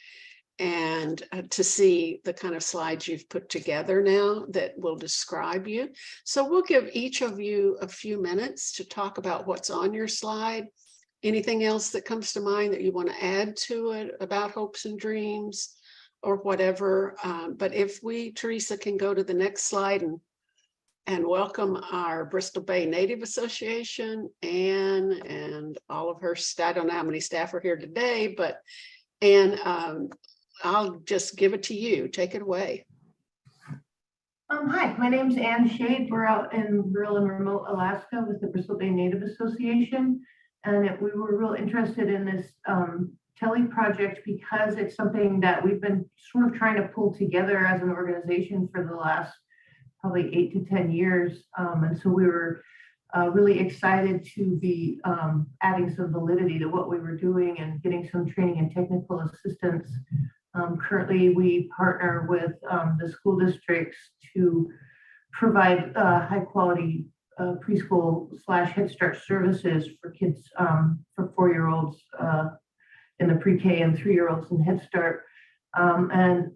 and to see the kind of slides you've put together now that will describe you. So we'll give each of you a few minutes to talk about what's on your slide. Anything else that comes to mind that you want to add to it about hopes and dreams or whatever. But if Teresa can go to the next slide and welcome our Bristol Bay Native Association and all of her staff. I don't know how many staff are here today, but I'll just give it to you. Take it away. Hi, my name's Ann Shade. We're out in rural and remote Alaska with the Bristol Bay Native Association. And we were real interested in this TELI project because it's something that we've been sort of trying to pull together as an organization for the last probably 8 to 10 years. And so we were really excited to be adding some validity to what we were doing and getting some training and technical assistance. Currently, we partner with the school districts to provide high quality preschool / Head Start services for kids, for 4-year-olds in the pre-K and 3-year-olds in Head Start. And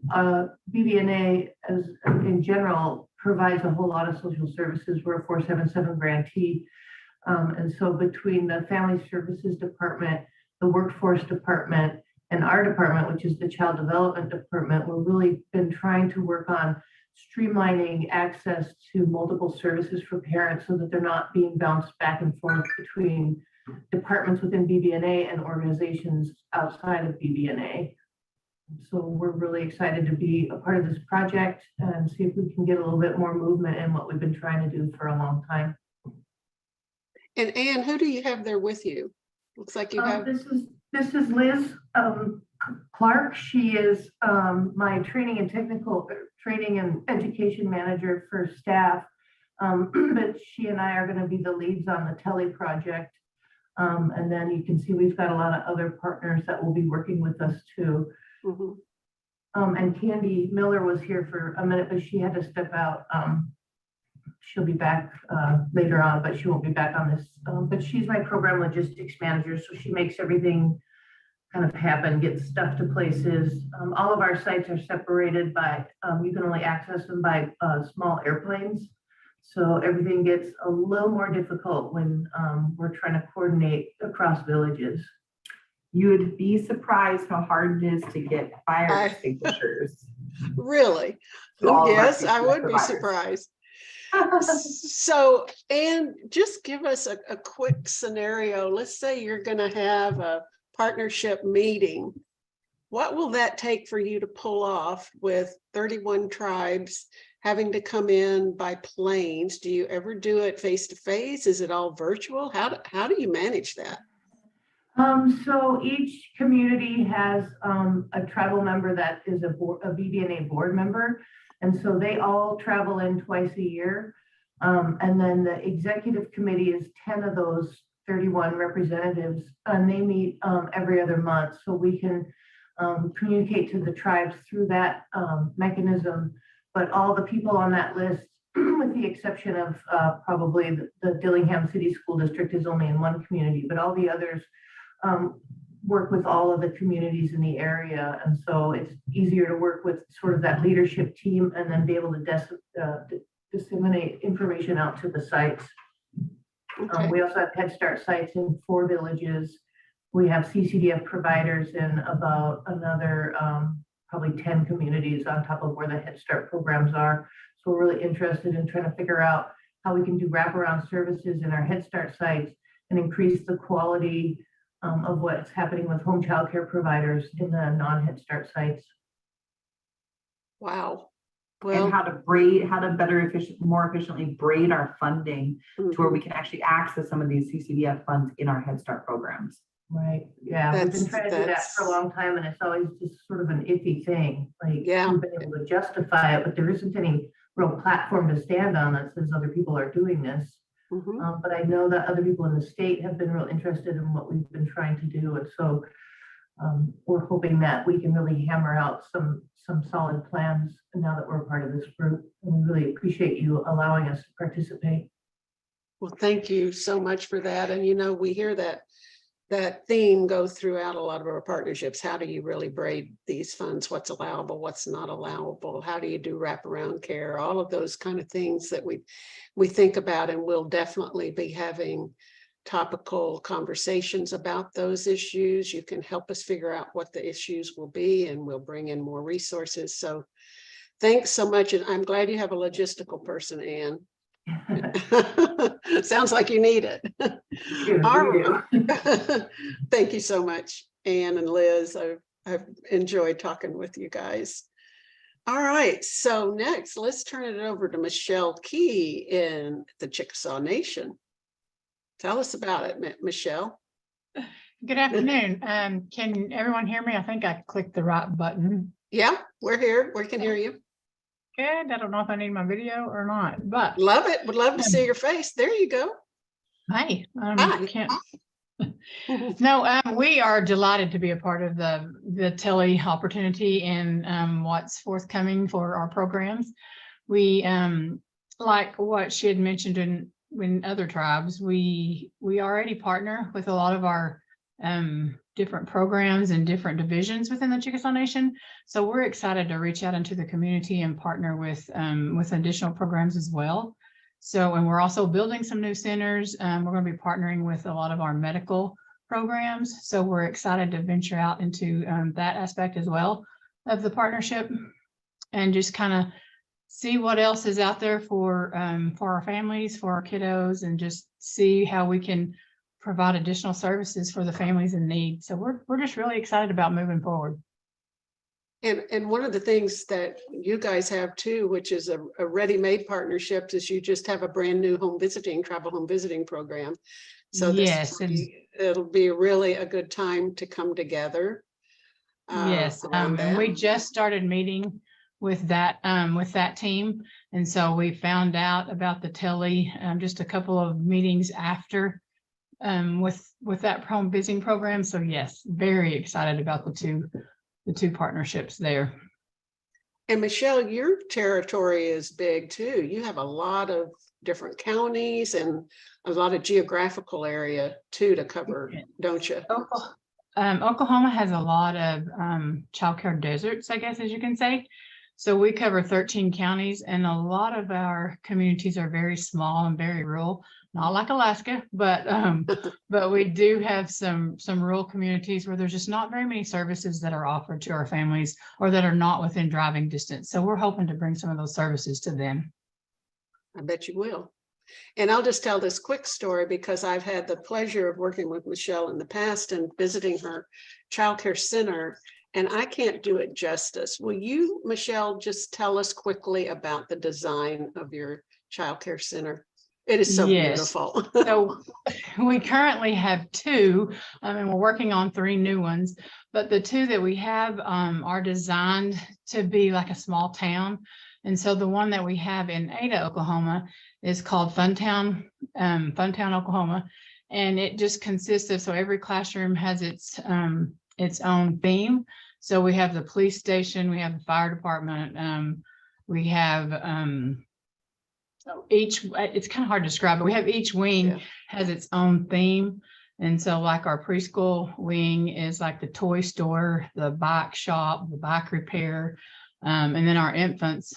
BBNA as in general provides a whole lot of social services. We're a 477 grantee. And so between the Family Services Department, the Workforce Department, and our department, which is the Child Development Department, we've really been trying to work on streamlining access to multiple services for parents so that they're not being bounced back and forth between departments within BBNA and organizations outside of BBNA. So we're really excited to be a part of this project and see if we can get a little bit more movement in what we've been trying to do for a long time. And Anne, who do you have there with you? Looks like you have. This is Liz Clark. She is my training and education manager for staff. But she and I are going to be the leads on the TELI project. And then you can see we've got a lot of other partners that will be working with us too. Mm-hmm. And Candy Miller was here for a minute, but she had to step out. She'll be back later on, but she won't be back on this. But she's my program logistics manager, so she makes everything kind of happen, gets stuff to places. All of our sites are separated by, you can only access them by small airplanes. So everything gets a little more difficult when we're trying to coordinate across villages. You would be surprised how hard it is to get fire extinguishers. Really? Yes, I would be surprised. So, and just give us a quick scenario. Let's say you're going to have a partnership meeting. What will that take for you to pull off with 31 tribes having to come in by planes? Do you ever do it face to face? Is it all virtual? How do you manage that? So each community has a tribal member that is a BBNA board member. And so they all travel in twice a year. And then the executive committee is 10 of those 31 representatives, and they meet every other month. So we can communicate to the tribes through that mechanism. But all the people on that list, with the exception of probably the Dillingham City School District, is only in one community, but all the others work with all of the communities in the area. And so it's easier to work with sort of that leadership team and then be able to disseminate information out to the sites. Okay. We also have Head Start sites in 4 villages. We have CCDF providers in about another probably 10 communities on top of where the Head Start programs are. So we're really interested in trying to figure out how we can do wraparound services in our Head Start sites and increase the quality of what's happening with home child care providers in the non-Head Start sites. Wow. Well, and how to more efficiently braid our funding to where we can actually access some of these CCDF funds in our Head Start programs. Right. Yeah, we've been trying to do that for a long time, and it's always just sort of an iffy thing. Like, we've been able to justify it, but there isn't any real platform to stand on that says other people are doing this. But I know that other people in the state have been real interested in what we've been trying to do, and so we're hoping that we can really hammer out some solid plans now that we're a part of this group. And we really appreciate you allowing us to participate. Well, thank you so much for that. And we hear that theme go throughout a lot of our partnerships. How do you really braid these funds? What's allowable? What's not allowable? How do you do wraparound care? All of those kind of things that we think about, and we'll definitely be having topical conversations about those issues. You can help us figure out what the issues will be, and we'll bring in more resources. So thanks so much. And I'm glad you have a logistical person, Anne. Sounds like you need it. All right. Thank you so much, Anne and Liz. I've enjoyed talking with you guys. All right, so next, let's turn it over to Michelle Key in the Chickasaw Nation. Tell us about it, Michelle. Good afternoon. Can everyone hear me? I think I clicked the right button. Yeah, we're here. We can hear you. Good. I don't know if I need my video or not, but love it. Would love to see your face. There you go. Hi. Hi. Can't. No, we are delighted to be a part of the TELI opportunity and what's forthcoming for our programs. We like what she had mentioned in other tribes. We already partner with a lot of our different programs and different divisions within the Chickasaw Nation. So we're excited to reach out into the community and partner with additional programs as well. So, and we're also building some new centers. We're going to be partnering with a lot of our medical programs. So we're excited to venture out into that aspect as well of the partnership and just kind of see what else is out there for our families, for our kiddos, and just see how we can provide additional services for the families in need. So we're just really excited about moving forward. And one of the things that you guys have too, which is a ready-made partnership, is you just have a brand new tribal home visiting program. So yes, it'll be really a good time to come together. Yes, and we just started meeting with that team, and so we found out about the TELI just a couple of meetings after with that home visiting program. So yes, very excited about the two partnerships there. And Michelle, your territory is big too. You have a lot of different counties and a lot of geographical area too to cover, don't you? Oklahoma has a lot of childcare deserts, I guess, as you can say. So we cover 13 counties, and a lot of our communities are very small and very rural, not like Alaska, but we do have some rural communities where there's just not very many services that are offered to our families or that are not within driving distance. So we're hoping to bring some of those services to them. I bet you will. And I'll just tell this quick story because I've had the pleasure of working with Michelle in the past and visiting her childcare center, and I can't do it justice. Will you, Michelle, just tell us quickly about the design of your childcare center? It is so beautiful. So we currently have two, and we're working on 3 new ones, but the 2 that we have are designed to be like a small town. And so the one that we have in Ada, Oklahoma is called Funtown, Oklahoma. And it just consists of, so every classroom has its own theme. So we have the police station, we have the fire department, we have it's kind of hard to describe, but we have each wing has its own theme. And so like our preschool wing is like the toy store, the bike shop, the bike repair. And then our infants,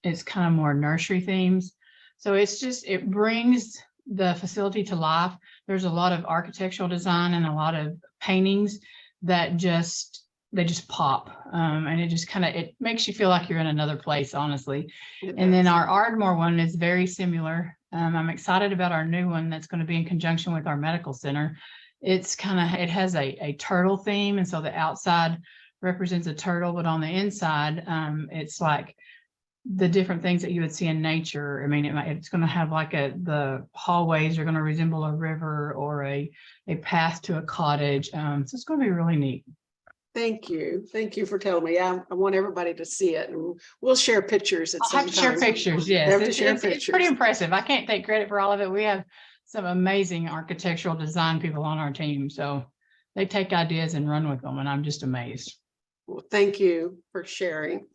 it's kind of more nursery themes. So it brings the facility to life. There's a lot of architectural design and a lot of paintings that they just pop. And it makes you feel like you're in another place, honestly. And then our Ardmore one is very similar. I'm excited about our new one that's going to be in conjunction with our medical center. It has a turtle theme. And so the outside represents a turtle, but on the inside, it's like the different things that you would see in nature. I mean, it's going to have like the hallways are going to resemble a river or a path to a cottage. So it's going to be really neat. Thank you. Thank you for telling me. I want everybody to see it, and we'll share pictures at some time. I'll have to share pictures. Yes, it's pretty impressive. I can't take credit for all of it. We have some amazing architectural design people on our team. So they take ideas and run with them, and I'm just amazed. Well, thank you for sharing.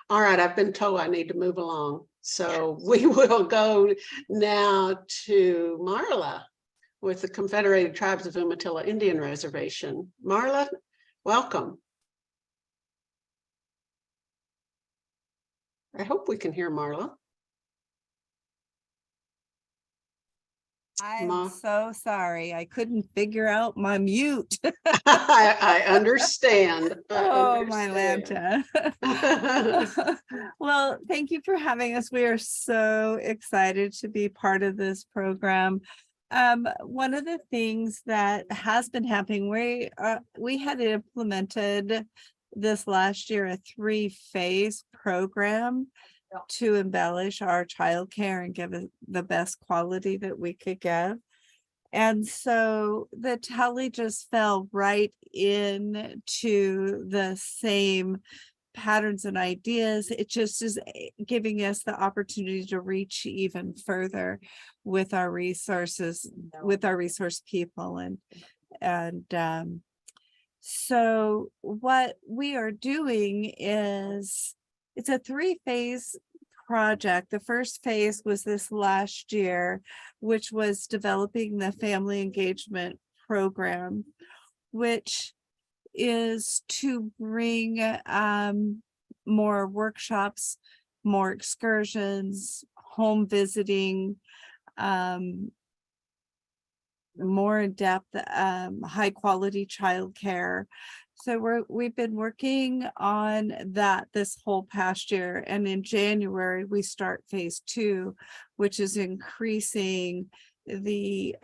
All right, I've been told I need to move along. So we will go now to Marla with the Confederated Tribes of Umatilla Indian Reservation. Marla, welcome. I hope we can hear Marla. I'm so sorry. I couldn't figure out my mute. I understand. My Lanta. Well, thank you for having us. We are so excited to be part of this program. One of the things that has been happening, we had implemented this last year a 3-phase program to embellish our childcare and give it the best quality that we could give. And so the TELI just fell right into the same patterns and ideas. It just is giving us the opportunity to reach even further with our resources, with our resource people. And so what we are doing is, it's a 3-phase project. The first phase was this last year, which was developing the family engagement program, which is to bring more workshops, more excursions, home visiting, more in-depth, high quality childcare. So we've been working on that this whole past year. And in January, we start phase 2, which is increasing the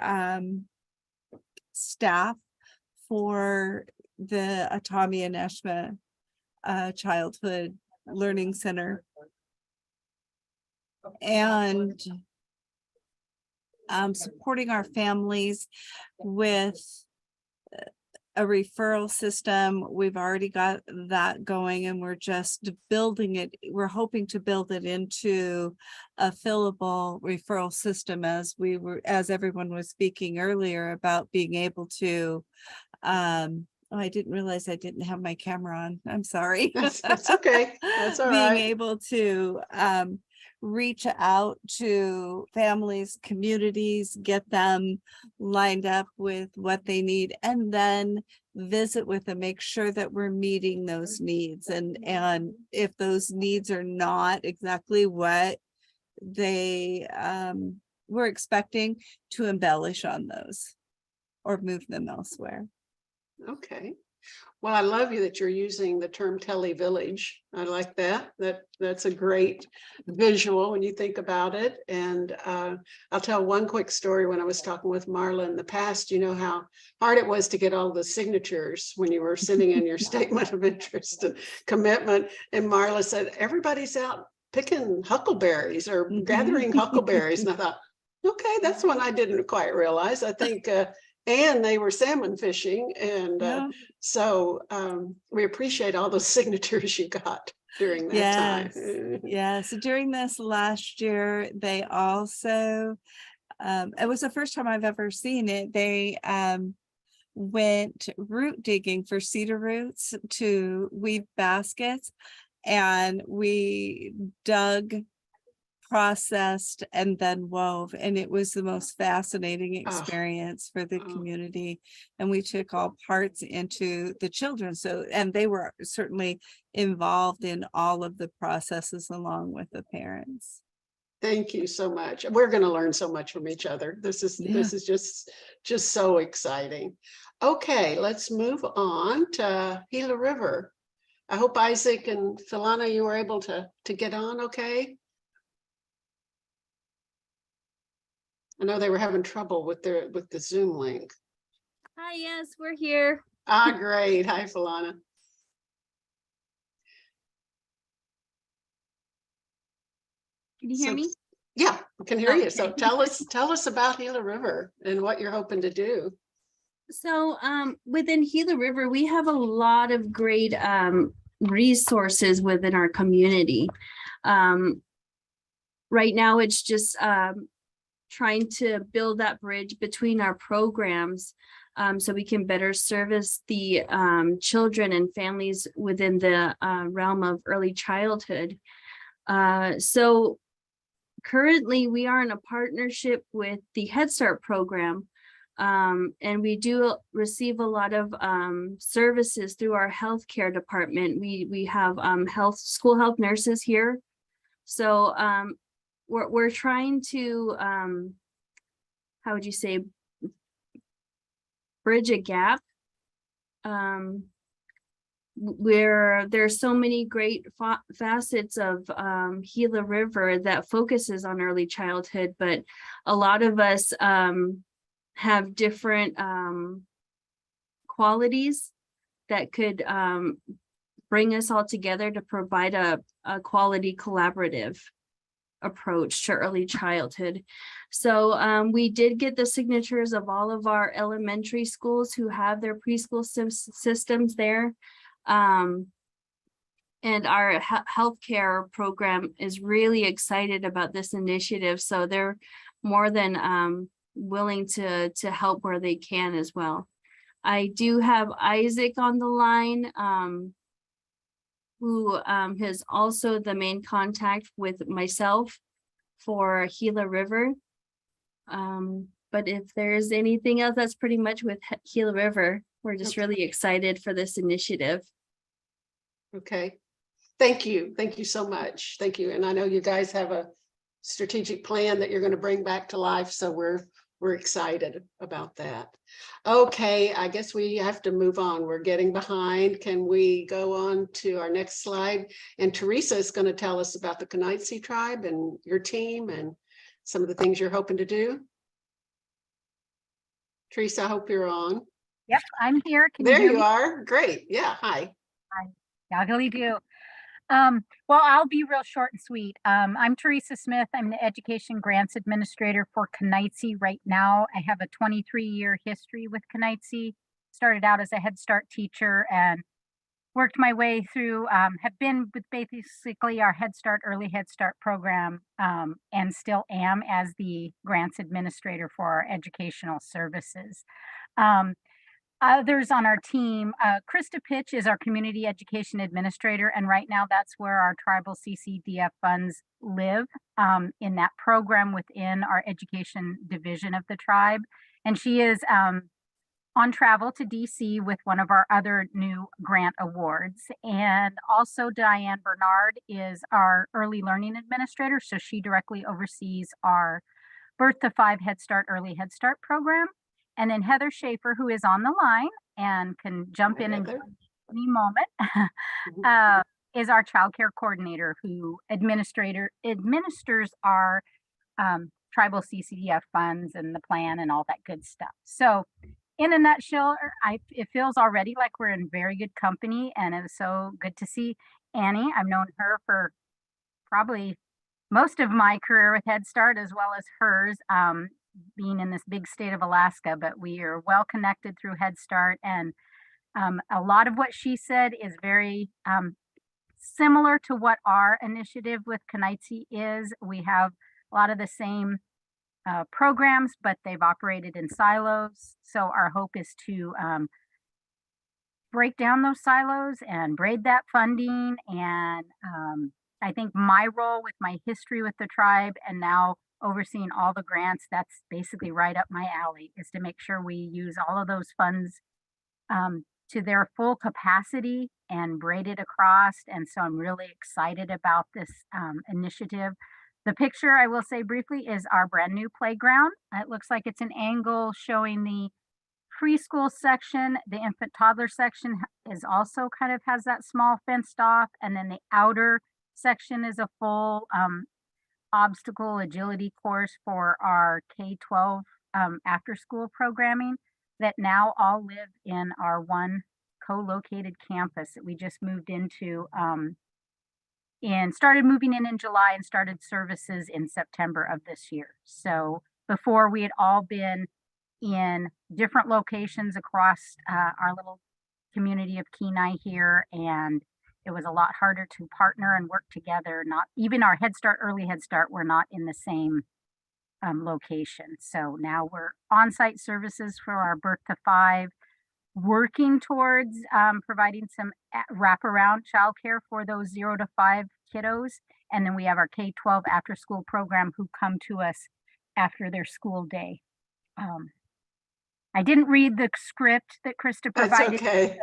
staff for the Atami and Eshma Childhood Learning Center. And supporting our families with a referral system. We've already got that going, and we're just building it. We're hoping to build it into a fillable referral system, as everyone was speaking earlier about being able to oh, I didn't realize I didn't have my camera on. I'm sorry. That's okay. That's all Being right. able to reach out to families, communities, get them lined up with what they need, and then visit with them, make sure that we're meeting those needs. And if those needs are not exactly what they were expecting, to embellish on those or move them elsewhere. Okay. Well, I love you that you're using the term Tele Village. I like that. That's a great visual when you think about it. And I'll tell one quick story. When I was talking with Marla in the past, you know how hard it was to get all the signatures when you were sending in your statement of interest and commitment. And Marla said, everybody's out picking huckleberries or gathering huckleberries. And I thought, okay, that's one I didn't quite realize. I think and they were salmon fishing. And so we appreciate all those signatures you got during that time. Yes. During this last year, they also, it was the first time I've ever seen it. They went root digging for cedar roots to weave baskets. And we dug, processed, and then wove, and it was the most fascinating experience for the community. And we took all parts into the children, and they were certainly involved in all of the processes along with the parents. Thank you so much. We're going to learn so much from each other. This is just so exciting. Okay, let's move on to Gila River. I hope Isaac and Philana, you were able to get on okay. I know they were having trouble with the Zoom link. Hi, yes, we're here. Great. Hi, Philana. Can you hear me? Yeah, I can hear you. So tell us about Gila River and what you're hoping to do. So within Gila River, we have a lot of great resources within our community. Right now, it's just trying to build that bridge between our programs so we can better service the children and families within the realm of early childhood. So currently we are in a partnership with the Head Start program, and we do receive a lot of services through our healthcare department. We have school health nurses here. So we're trying to, how would you say, bridge a gap where there's so many great facets of Gila River that focuses on early childhood, but a lot of us have different qualities that could bring us all together to provide a quality collaborative approach to early childhood. So we did get the signatures of all of our elementary schools who have their preschool systems there. And our healthcare program is really excited about this initiative. So they're more than willing to help where they can as well. I do have Isaac on the line, who is also the main contact with myself for Gila River. But if there's anything else, that's pretty much with Gila River. We're just Okay. really excited for this initiative. Okay. Thank you. Thank you so much. Thank you. And I know you guys have a strategic plan that you're going to bring back to life. So we're excited about that. Okay, I guess we have to move on. We're getting behind. Can we go on to our next slide? And Teresa is going to tell us about the Kanaitsi tribe and your team and some of the things you're hoping to do. Teresa, I hope you're on. Yep, I'm here. Can There you hear you me? are. Great. Yeah. Hi. Hi. Goggly do. Well, I'll be real short and sweet. I'm Teresa Smith. I'm the Education Grants Administrator for Kanaitsi right now. I have a 23-year history with Kanaitsi. Started out as a Head Start teacher and worked my way through, have been with basically our Head Start, Early Head Start program, and still am as the Grants Administrator for our educational services. Others on our team, Krista Pitch is our Community Education Administrator, and right now that's where our tribal CCDF funds live, in that program within our education division of the tribe. And she is on travel to DC with one of our other new grant awards. And also Diane Bernard is our Early Learning Administrator, so she directly oversees our Birth to 5 Head Start, Early Head Start program. And then Heather Schaefer, who is on the line and can jump in and any moment, is our child care coordinator who administers our tribal CCDF funds and the plan and all that good stuff. So in a nutshell, it feels already like we're in very good company, and it was so good to see Annie. I've known her for probably most of my career with Head Start as well as hers, being in this big state of Alaska, but we are well connected through Head Start. And a lot of what she said is very similar to what our initiative with Kanaitsi is. We have a lot of the same programs, but they've operated in silos. So our hope is to break down those silos and braid that funding. And I think my role with my history with the tribe and now overseeing all the grants, that's basically right up my alley, is to make sure we use all of those funds to their full capacity and braid it across. And so I'm really excited about this initiative. The picture, I will say briefly, is our brand new playground. It looks like it's an angle showing the preschool section. The infant toddler section is also kind of has that small fenced off. And then the outer section is a full obstacle agility course for our K-12 after school programming that now all live in our one co-located campus that we just moved into and started moving in July and started services in September of this year. So before we had all been in different locations across our little community of Kenai here, and it was a lot harder to partner and work together. Not even our Head Start, Early Head Start, we're not in the same location. So now we're on-site services for our Birth to 5, working towards providing some wraparound childcare for those 0 to 5 kiddos. And then we have our K-12 after school program who come to us after their school day. I didn't read the script that Krista provided. That's okay.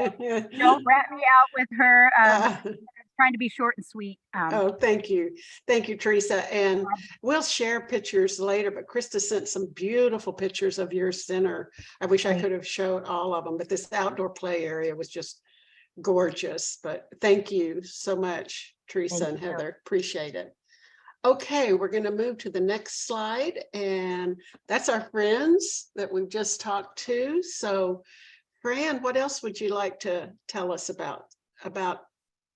So don't rat me out with her. Trying to be short and sweet. Oh, thank you. Thank you, Teresa. And we'll share pictures later, but Krista sent some beautiful pictures of your center. I wish I could have showed all of them, but this outdoor play area was just gorgeous. But thank you so much, Teresa and Heather. Appreciate it. Okay, we're going to move to the next slide, and that's our friends that we've just talked to. So, Fran, what else would you like to tell us about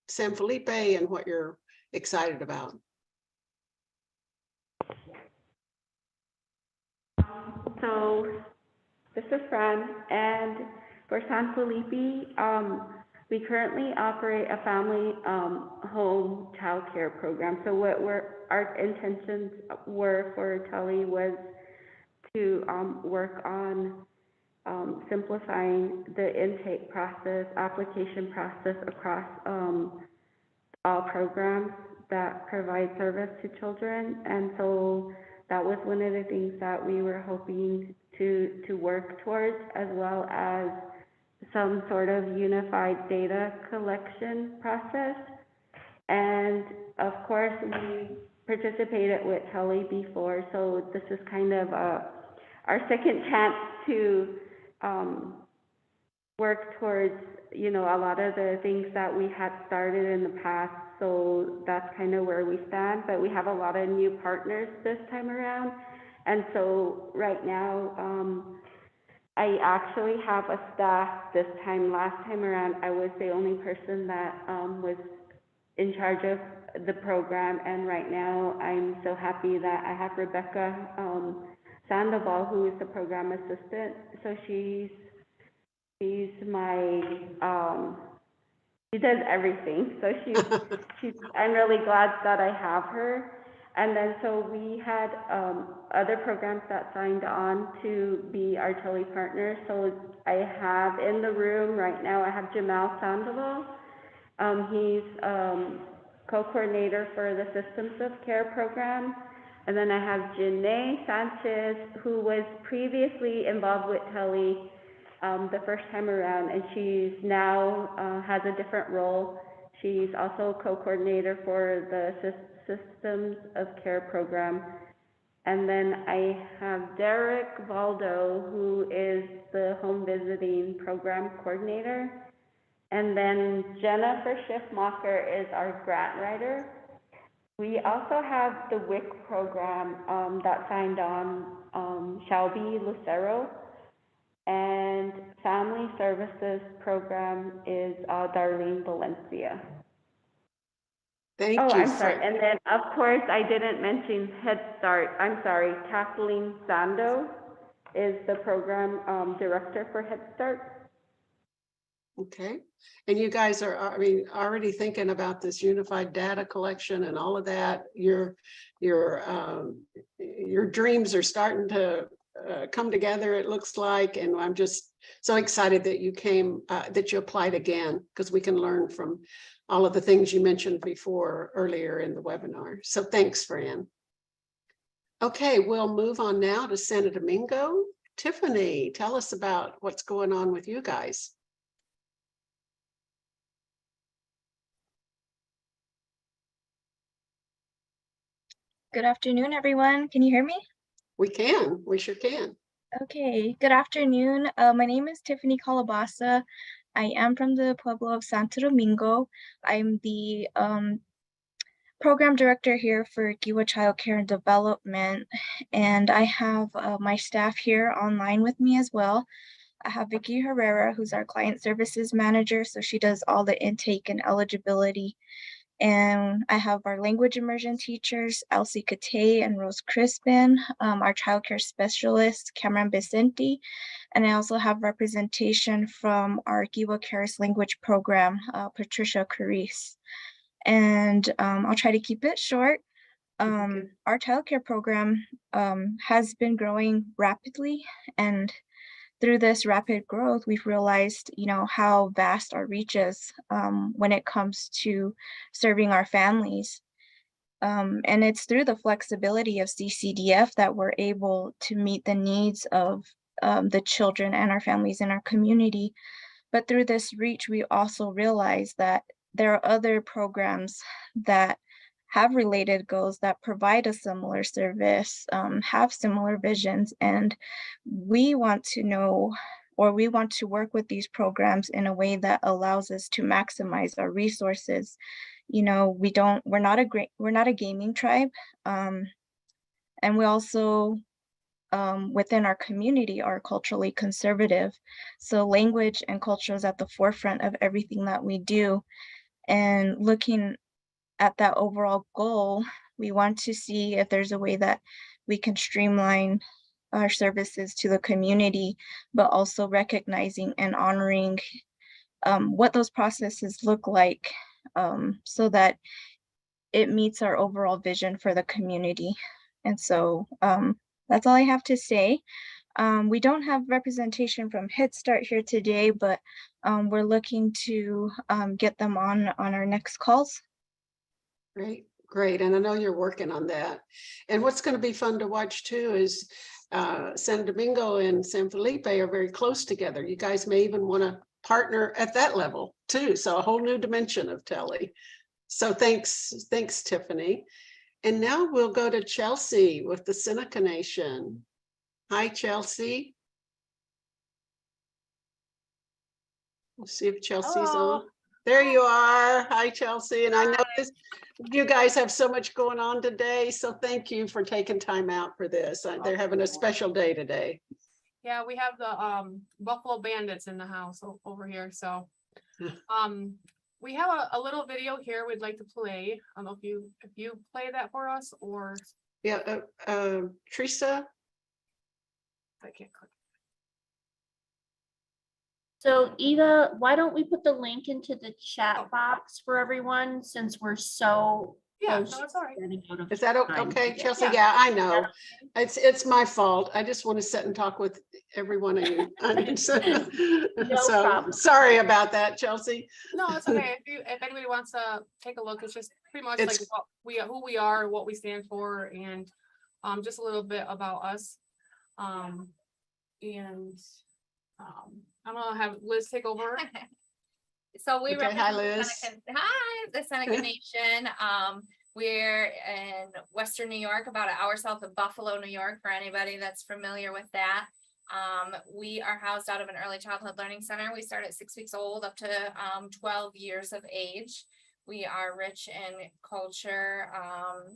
San Felipe and what you're excited about? So this is Fran, and for San Felipe, we currently operate a family home child care program. So what our intentions were for TELI was to work on simplifying the intake process, application process across all programs that provide service to children. And so that was one of the things that we were hoping to work towards, as well as some sort of unified data collection process. And of course, we participated with TELI before, so this is kind of our second chance to work towards, you know, a lot of the things that we had started in the past. So that's kind of where we stand, but we have a lot of new partners this time around. And so right now, I actually have a staff this time. Last time around, I was the only person that was in charge of the program, and right now I'm so happy that I have Rebecca Sandoval, who is the program assistant. So she's my she does everything. So she's I'm really glad that I have her. And then so we had other programs that signed on to be our TELI partners. So I have in the room right now, I have Jamal Sandoval. He's co-coordinator for the Systems of Care program. And then I have Janae Sanchez, who was previously involved with TELI the first time around, and she's now has a different role. She's also co-coordinator for the Systems of Care program. And then I have Derek Valdo, who is the home visiting program coordinator. And then Jennifer Schiffmacher is our grant writer. We also have the WIC program that signed on, Shelby Lucero. And Family Services program is Darlene Valencia. Thank Oh, you. I'm sorry. And then, of course, I didn't mention Head Start. I'm sorry. Kathleen Sando is the program director for Head Start. Okay. And you guys are, I mean, already thinking about this unified data collection and all of that. Your dreams are starting to come together, it looks like, and I'm just so excited that you came, that you applied again, because we can learn from all of the things you mentioned before earlier in the webinar. So thanks, Fran. Okay, we'll move on now to Santo Domingo. Tiffany, tell us about what's going on with you guys. Good afternoon, everyone. Can you hear me? We can. We sure can. Okay. Good afternoon. My name is Tiffany Calabasa. I am from the Pueblo of Santo Domingo. I'm the program director here for Giwa Child Care and Development, and I have my staff here online with me as well. I have Vicky Herrera, who's our client services manager, so she does all the intake and eligibility. And I have our language immersion teachers, Elsie Kate and Rose Crispin, our childcare specialist, Cameron Vicente, and I also have representation from our Giwa Cares language program, Patricia Carice. And I'll try to keep it short. Our childcare program has been growing rapidly, and through this rapid growth, we've realized, you know, how vast our reach is when it comes to serving our families. And it's through the flexibility of CCDF that we're able to meet the needs of the children and our families in our community. But through this reach, we also realize that there are other programs that have related goals that provide a similar service, have similar visions, and we want to know, or we want to work with these programs in a way that allows us to maximize our resources. You know, we're not a gaming tribe, and we also within our community are culturally conservative. So language and culture is at the forefront of everything that we do. And looking at that overall goal, we want to see if there's a way that we can streamline our services to the community, but also recognizing and honoring what those processes look like, so that it meets our overall vision for the community. And so that's all I have to say. We don't have representation from Head Start here today, but we're looking to get them on our next calls. Great. Great, and I know you're working on that. And what's going to be fun to watch too is San Domingo and San Felipe are very close together. You guys may even want to partner at that level too. So a whole new dimension of TELI. So thanks, Tiffany. And now we'll go to Chelsea with the Seneca Nation. Hi, Chelsea. We'll see if Chelsea's on. There you are. Hi, Chelsea. And I noticed you guys have so much going on today. So thank you for taking time out for this. They're having a special day today. Yeah, we have the Buffalo Bandits in the house over here. So we have a little video here we'd like to play. I don't know if you play that for us or yeah, Teresa. I can't click. So Eva, why don't we put the link into the chat box for everyone since we're so close no, it's all right. Is that okay, today. Chelsea? Yeah, I know. It's my fault. I just want to sit and talk with every one of you. So problem. Sorry about that, Chelsea. No, it's okay. If anybody wants to take a look, it's just pretty much like who we are, what we stand for, and just a little bit about us. I'm gonna have Liz take over. So we represent hi, Liz. the Seneca Nation. We're in Western New York, about an hour south of Buffalo, New York, for anybody that's familiar with that. We are housed out of an early childhood learning center. We start at 6 weeks old up to 12 years of age. We are rich in culture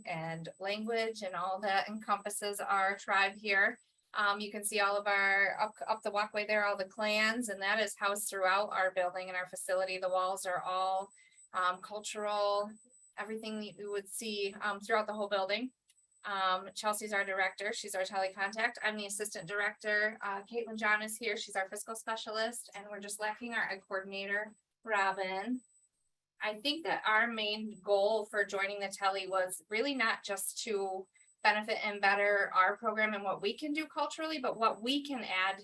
and language and all that encompasses our tribe here. You can see all of our up the walkway there, all the clans, and that is housed throughout our building and our facility. The walls are all cultural, everything that you would see throughout the whole building. Chelsea's our director. She's our TELI contact. I'm the assistant director. Caitlin John is here. She's our fiscal specialist, and we're just lacking our ed coordinator, Robin. I think that our main goal for joining the TELI was really not just to benefit and better our program and what we can do culturally, but what we can add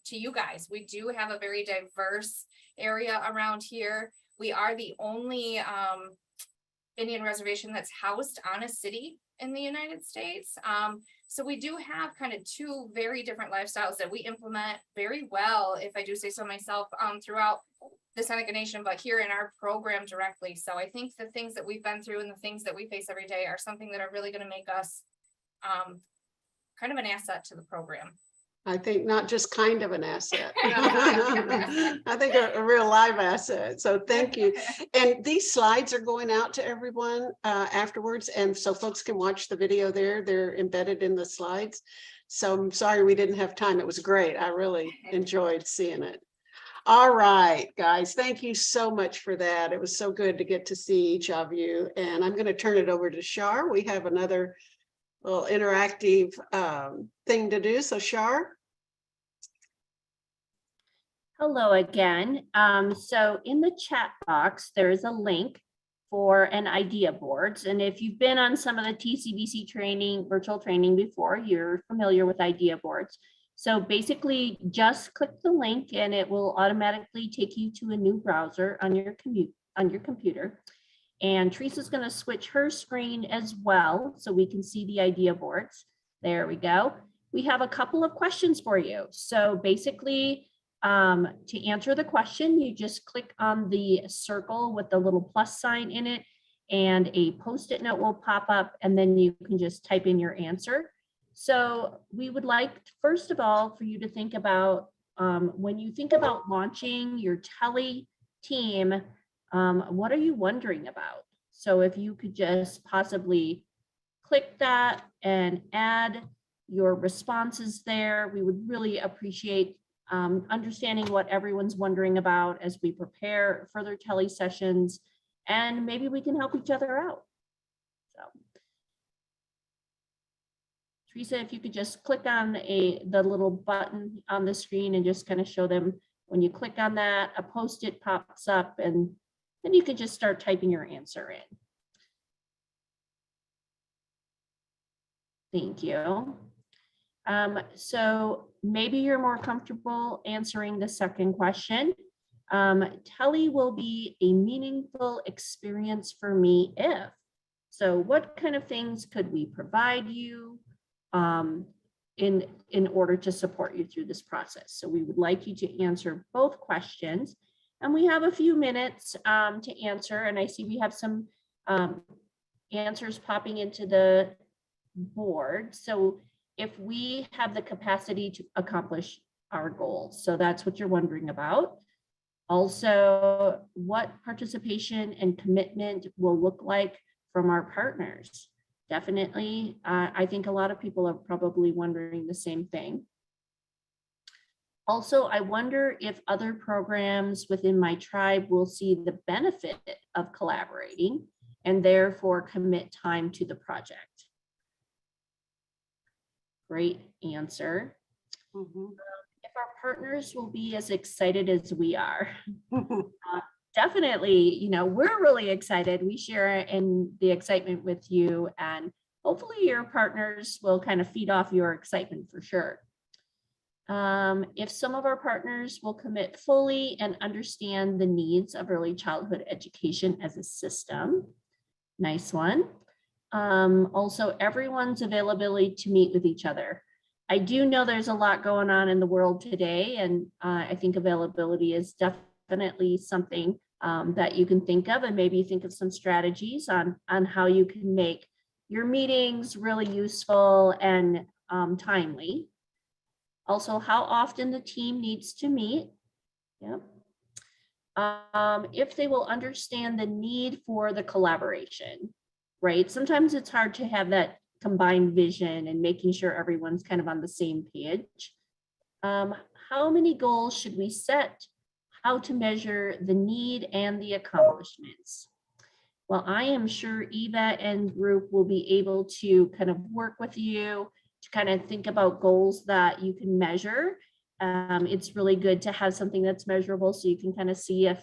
to you guys. We do have a very diverse area around here. We are the only Indian reservation that's housed on a city in the United States. So we do have kind of two very different lifestyles that we implement very well, if I do say so myself, throughout the Seneca Nation, but here in our program directly. So I think the things that we've been through and the things that we face every day are something that are really going to make us kind of an asset to the program. I think not just kind of an asset. I think a real live asset. So thank you. And these slides are going out to everyone afterwards. And so folks can watch the video there. They're embedded in the slides. So I'm sorry we didn't have time. It was great. I really enjoyed seeing it. All right, guys, thank you so much for that. It was so good to get to see each of you. And I'm going to turn it over to Shar. We have another little interactive thing to do. So Shar. Hello again. So in the chat box, there is a link for an idea boards. And if you've been on some of the TCBC training, virtual training before, you're familiar with idea boards. So basically just click the link and it will automatically take you to a new browser on your computer. And Teresa's going to switch her screen as well so we can see the idea boards. There we go. We have a couple of questions for you. So basically, to answer the question, you just click on the circle with the little plus sign in it and a post-it note will pop up and then you can just type in your answer. So we would like, first of all, for you to think about when you think about launching your TELI team, what are you wondering about? So if you could just possibly click that and add your responses there, we would really appreciate understanding what everyone's wondering about as we prepare further TELI sessions, and maybe we can help each other out. So, Teresa, if you could just click on the little button on the screen and just kind of show them when you click on that, a post-it pops up and then you can just start typing your answer in. Thank you. So maybe you're more comfortable answering the second question. TELI will be a meaningful experience for me if. So what kind of things could we provide you in order to support you through this process? So we would like you to answer both questions. And we have a few minutes to answer. And I see we have some answers popping into the board. So if we have the capacity to accomplish our goals. So that's what you're wondering about. Also, what participation and commitment will look like from our partners. Definitely, I think a lot of people are probably wondering the same thing. Also, I wonder if other programs within my tribe will see the benefit of collaborating and therefore commit time to the project. Great answer. If our partners will be as excited as we are. Definitely, you know, we're really excited. We share in the excitement with you, and hopefully your partners will kind of feed off your excitement for sure. If some of our partners will commit fully and understand the needs of early childhood education as a system. Nice one. Also, everyone's availability to meet with each other. I do know there's a lot going on in the world today, and I think availability is definitely something that you can think of, and maybe think of some strategies on how you can make your meetings really useful and timely. Also, how often the team needs to meet. Yep. If they will understand the need for the collaboration, right? Sometimes it's hard to have that combined vision and making sure everyone's kind of on the same page. How many goals should we set? How to measure the need and the accomplishments? Well, I am sure Eva and group will be able to kind of work with you to kind of think about goals that you can measure. It's really good to have something that's measurable so you can kind of see if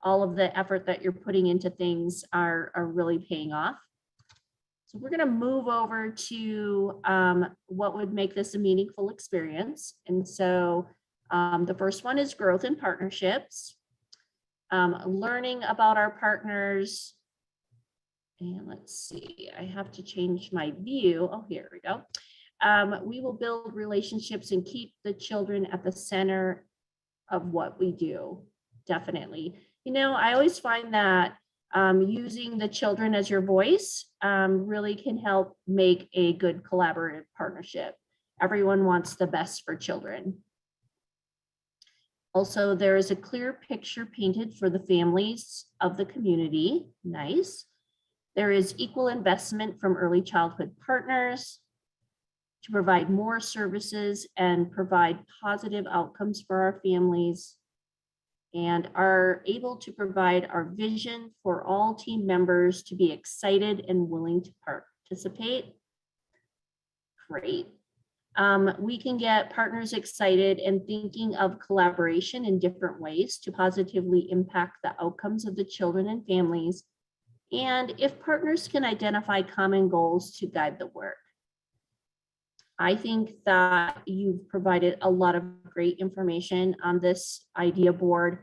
all of the effort that you're putting into things are really paying off. So we're going to move over to what would make this a meaningful experience. And so the first one is growth and partnerships, learning about our partners. And let's see, I have to change my view. Oh, here we go. We will build relationships and keep the children at the center of what we do. Definitely. You know, I always find that using the children as your voice really can help make a good collaborative partnership. Everyone wants the best for children. Also, there is a clear picture painted for the families of the community. Nice. There is equal investment from early childhood partners to provide more services and provide positive outcomes for our families, and are able to provide our vision for all team members to be excited and willing to participate. Great. We can get partners excited and thinking of collaboration in different ways to positively impact the outcomes of the children and families. And if partners can identify common goals to guide the work. I think that you've provided a lot of great information on this idea board.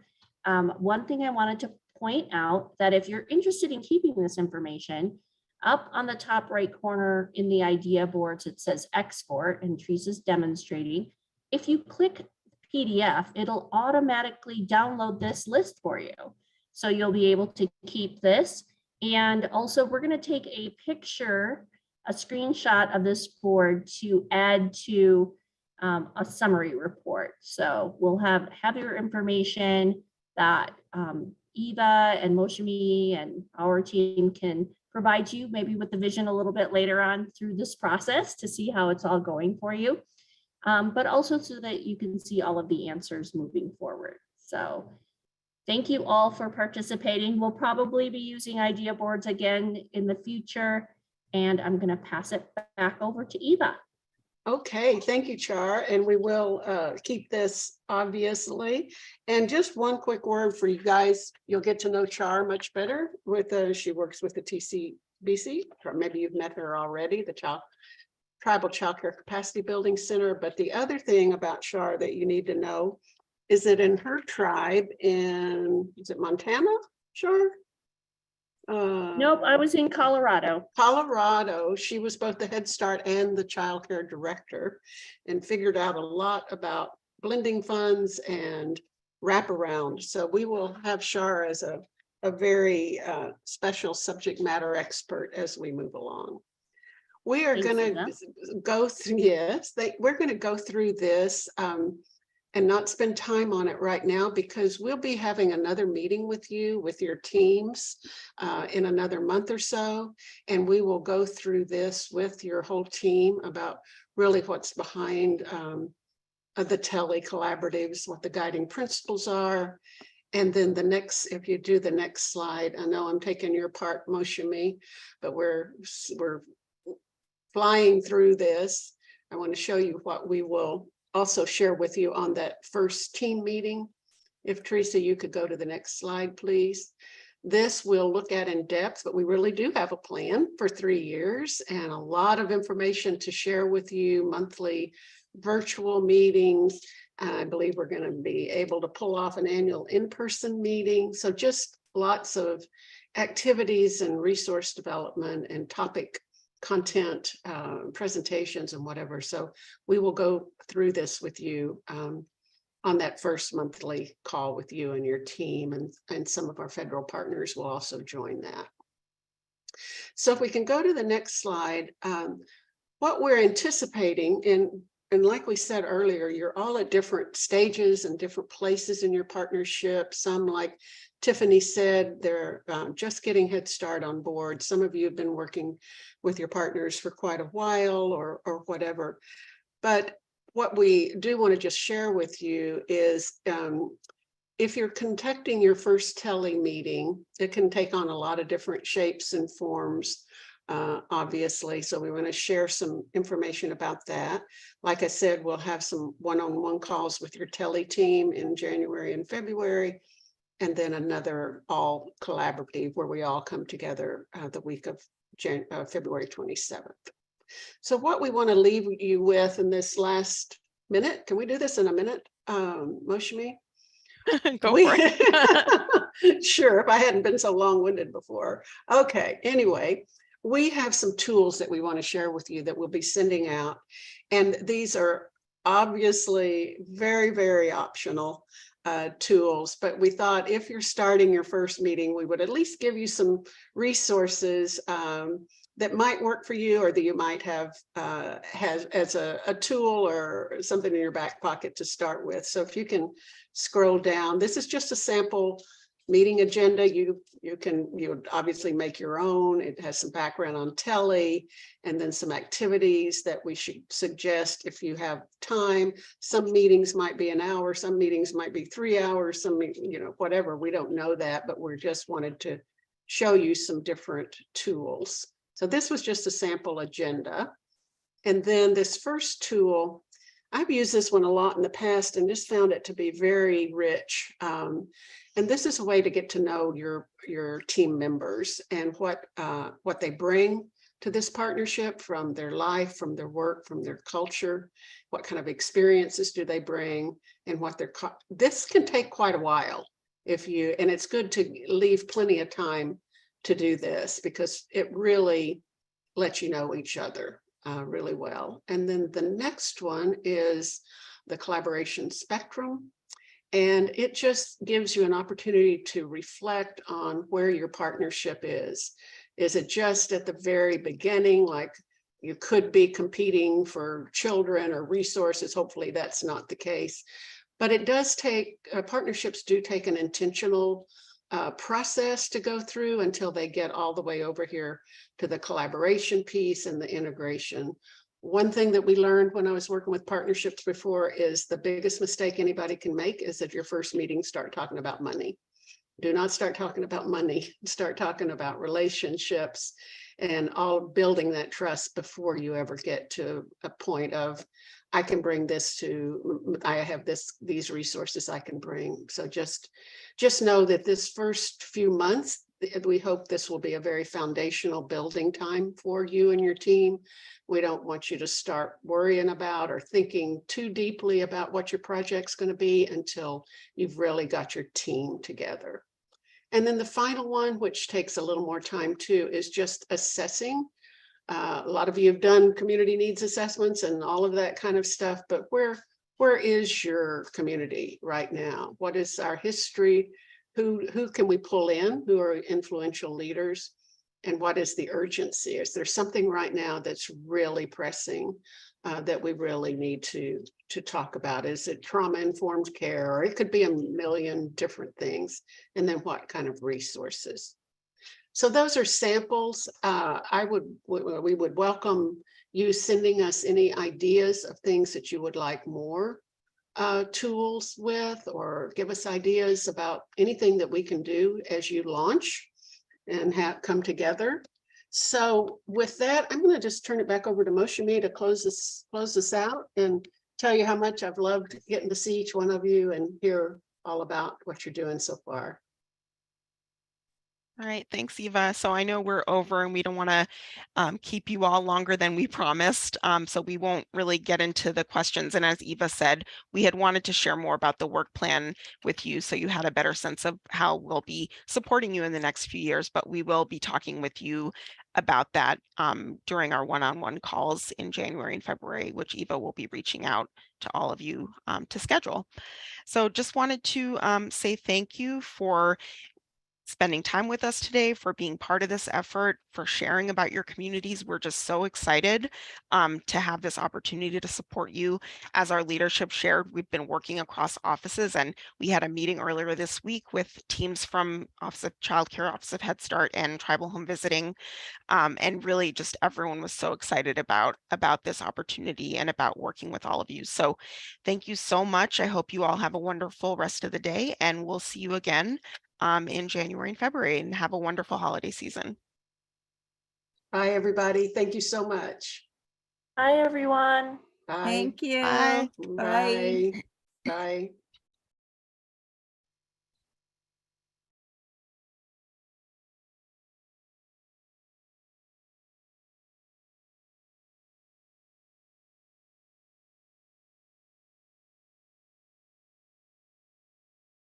One thing I wanted to point out that if you're interested in keeping this information, up on the top right corner in the idea boards, it says export, and Teresa's demonstrating. If you click PDF, it'll automatically download this list for you. So you'll be able to keep this. And also we're going to take a picture, a screenshot of this board to add to a summary report. So we'll have your information that Eva and Moshimi and our team can provide you maybe with the vision a little bit later on through this process to see how it's all going for you, but also so that you can see all of the answers moving forward. So thank you all for participating. We'll probably be using idea boards again in the future, and I'm going to pass it back over to Eva. Okay, thank you, Char, and we will keep this obviously. And just one quick word for you guys, you'll get to know Char much better with she works with the TCBC, or maybe you've met her already, the Tribal Child Care Capacity Building Center. But the other thing about Char that you need to know is that in her tribe in, is it Montana, Char? Nope, I was in Colorado. Colorado. She was both the Head Start and the child care director and figured out a lot about blending funds and wraparound. So we will have Shar as a very special subject matter expert as we move along. We are going to go through, we're going to go through this and not spend time on it right now because we'll be having another meeting with you, with your teams in another month or so. And we will go through this with your whole team about really what's behind the TELI Collaboratives, what the guiding principles are. And then the next, if you do the next slide, I know I'm taking your part, Moshimi, but we're flying through this. I want to show you what we will also share with you on that first team meeting. If Teresa, you could go to the next slide, please. This we'll look at in depth, but we really do have a plan for 3 years and a lot of information to share with you, monthly virtual meetings. I believe we're going to be able to pull off an annual in-person meeting. So just lots of activities and resource development and topic content, presentations and whatever. So we will go through this with you on that first monthly call with you and your team, and some of our federal partners will also join that. So if we can go to the next slide, what we're anticipating, and like we said earlier, you're all at different stages and different places in your partnership. Some, like Tiffany said, they're just getting Head Start on board. Some of you have been working with your partners for quite a while or whatever. But what we do want to just share with you is if you're conducting your first TELI meeting, it can take on a lot of different shapes and forms, obviously. So we want to share some information about that. Like I said, we'll have some one-on-one calls with your TELI team in January and February, and then another all collaborative where we all come together the week of February 27th. So what we want to leave you with in this last minute, can we do this in a minute, Moshimi? Go for it. Sure, if I hadn't been so long-winded before. Okay, anyway, we have some tools that we want to share with you that we'll be sending out. And these are obviously very, very optional tools, but we thought if you're starting your first meeting, we would at least give you some resources that might work for you, or that you might have as a tool or something in your back pocket to start with. So if you can scroll down, this is just a sample meeting agenda. You would obviously make your own. It has some background on TELI and then some activities that we should suggest if you have time. Some meetings might be an hour, some meetings might be 3 hours, some, whatever. We don't know that, but we just wanted to show you some different tools. So this was just a sample agenda. And then this first tool, I've used this one a lot in the past and just found it to be very rich. And this is a way to get to know your team members and what they bring to this partnership from their life, from their work, from their culture, what kind of experiences do they bring, and what this can take quite a while and it's good to leave plenty of time to do this because it really lets you know each other really well. And then the next one is the collaboration spectrum. And it just gives you an opportunity to reflect on where your partnership is. Is it just at the very beginning, like you could be competing for children or resources? Hopefully that's not the case. But it does take, partnerships do take an intentional process to go through until they get all the way over here to the collaboration piece and the integration. One thing that we learned when I was working with partnerships before is the biggest mistake anybody can make is at your first meeting, start talking about money. Do not start talking about money. Start talking about relationships and all building that trust before you ever get to a point of, I can bring this to, I have these resources I can bring. So just know that this first few months, we hope this will be a very foundational building time for you and your team. We don't want you to start worrying about or thinking too deeply about what your project's going to be until you've really got your team together. And then the final one, which takes a little more time too, is just assessing. A lot of you have done community needs assessments and all of that kind of stuff, but where is your community right now? What is our history? Who can we pull in? Who are influential leaders? And what is the urgency? Is there something right now that's really pressing that we really need to talk about? Is it trauma-informed care? Or it could be a million different things. And then what kind of resources? So those are samples. We would welcome you sending us any ideas of things that you would like more tools with, or give us ideas about anything that we can do as you launch and have come together. So with that, I'm going to just turn it back over to Moshimi to close this out and tell you how much I've loved getting to see each one of you and hear all about what you're doing so far. All right, thanks, Eva. So I know we're over and we don't want to keep you all longer than we promised. So we won't really get into the questions. And as Eva said, we had wanted to share more about the work plan with you so you had a better sense of how we'll be supporting you in the next few years. But we will be talking with you about that during our one-on-one calls in January and February, which Eva will be reaching out to all of you to schedule. So just wanted to say thank you for spending time with us today, for being part of this effort, for sharing about your communities. We're just so excited to have this opportunity to support you. As our leadership shared, we've been working across offices, and we had a meeting earlier this week with teams from Office of Child Care, Office of Head Start, and Tribal Home Visiting. And really just everyone was so excited about this opportunity and about working with all of you. So thank you so much. I hope you all have a wonderful rest of the day, and we'll see you again in January and February, and have a wonderful holiday season. Bye, everybody. Thank you so much. Bye, everyone. Bye. Thank you. Bye. Bye. Bye. Bye.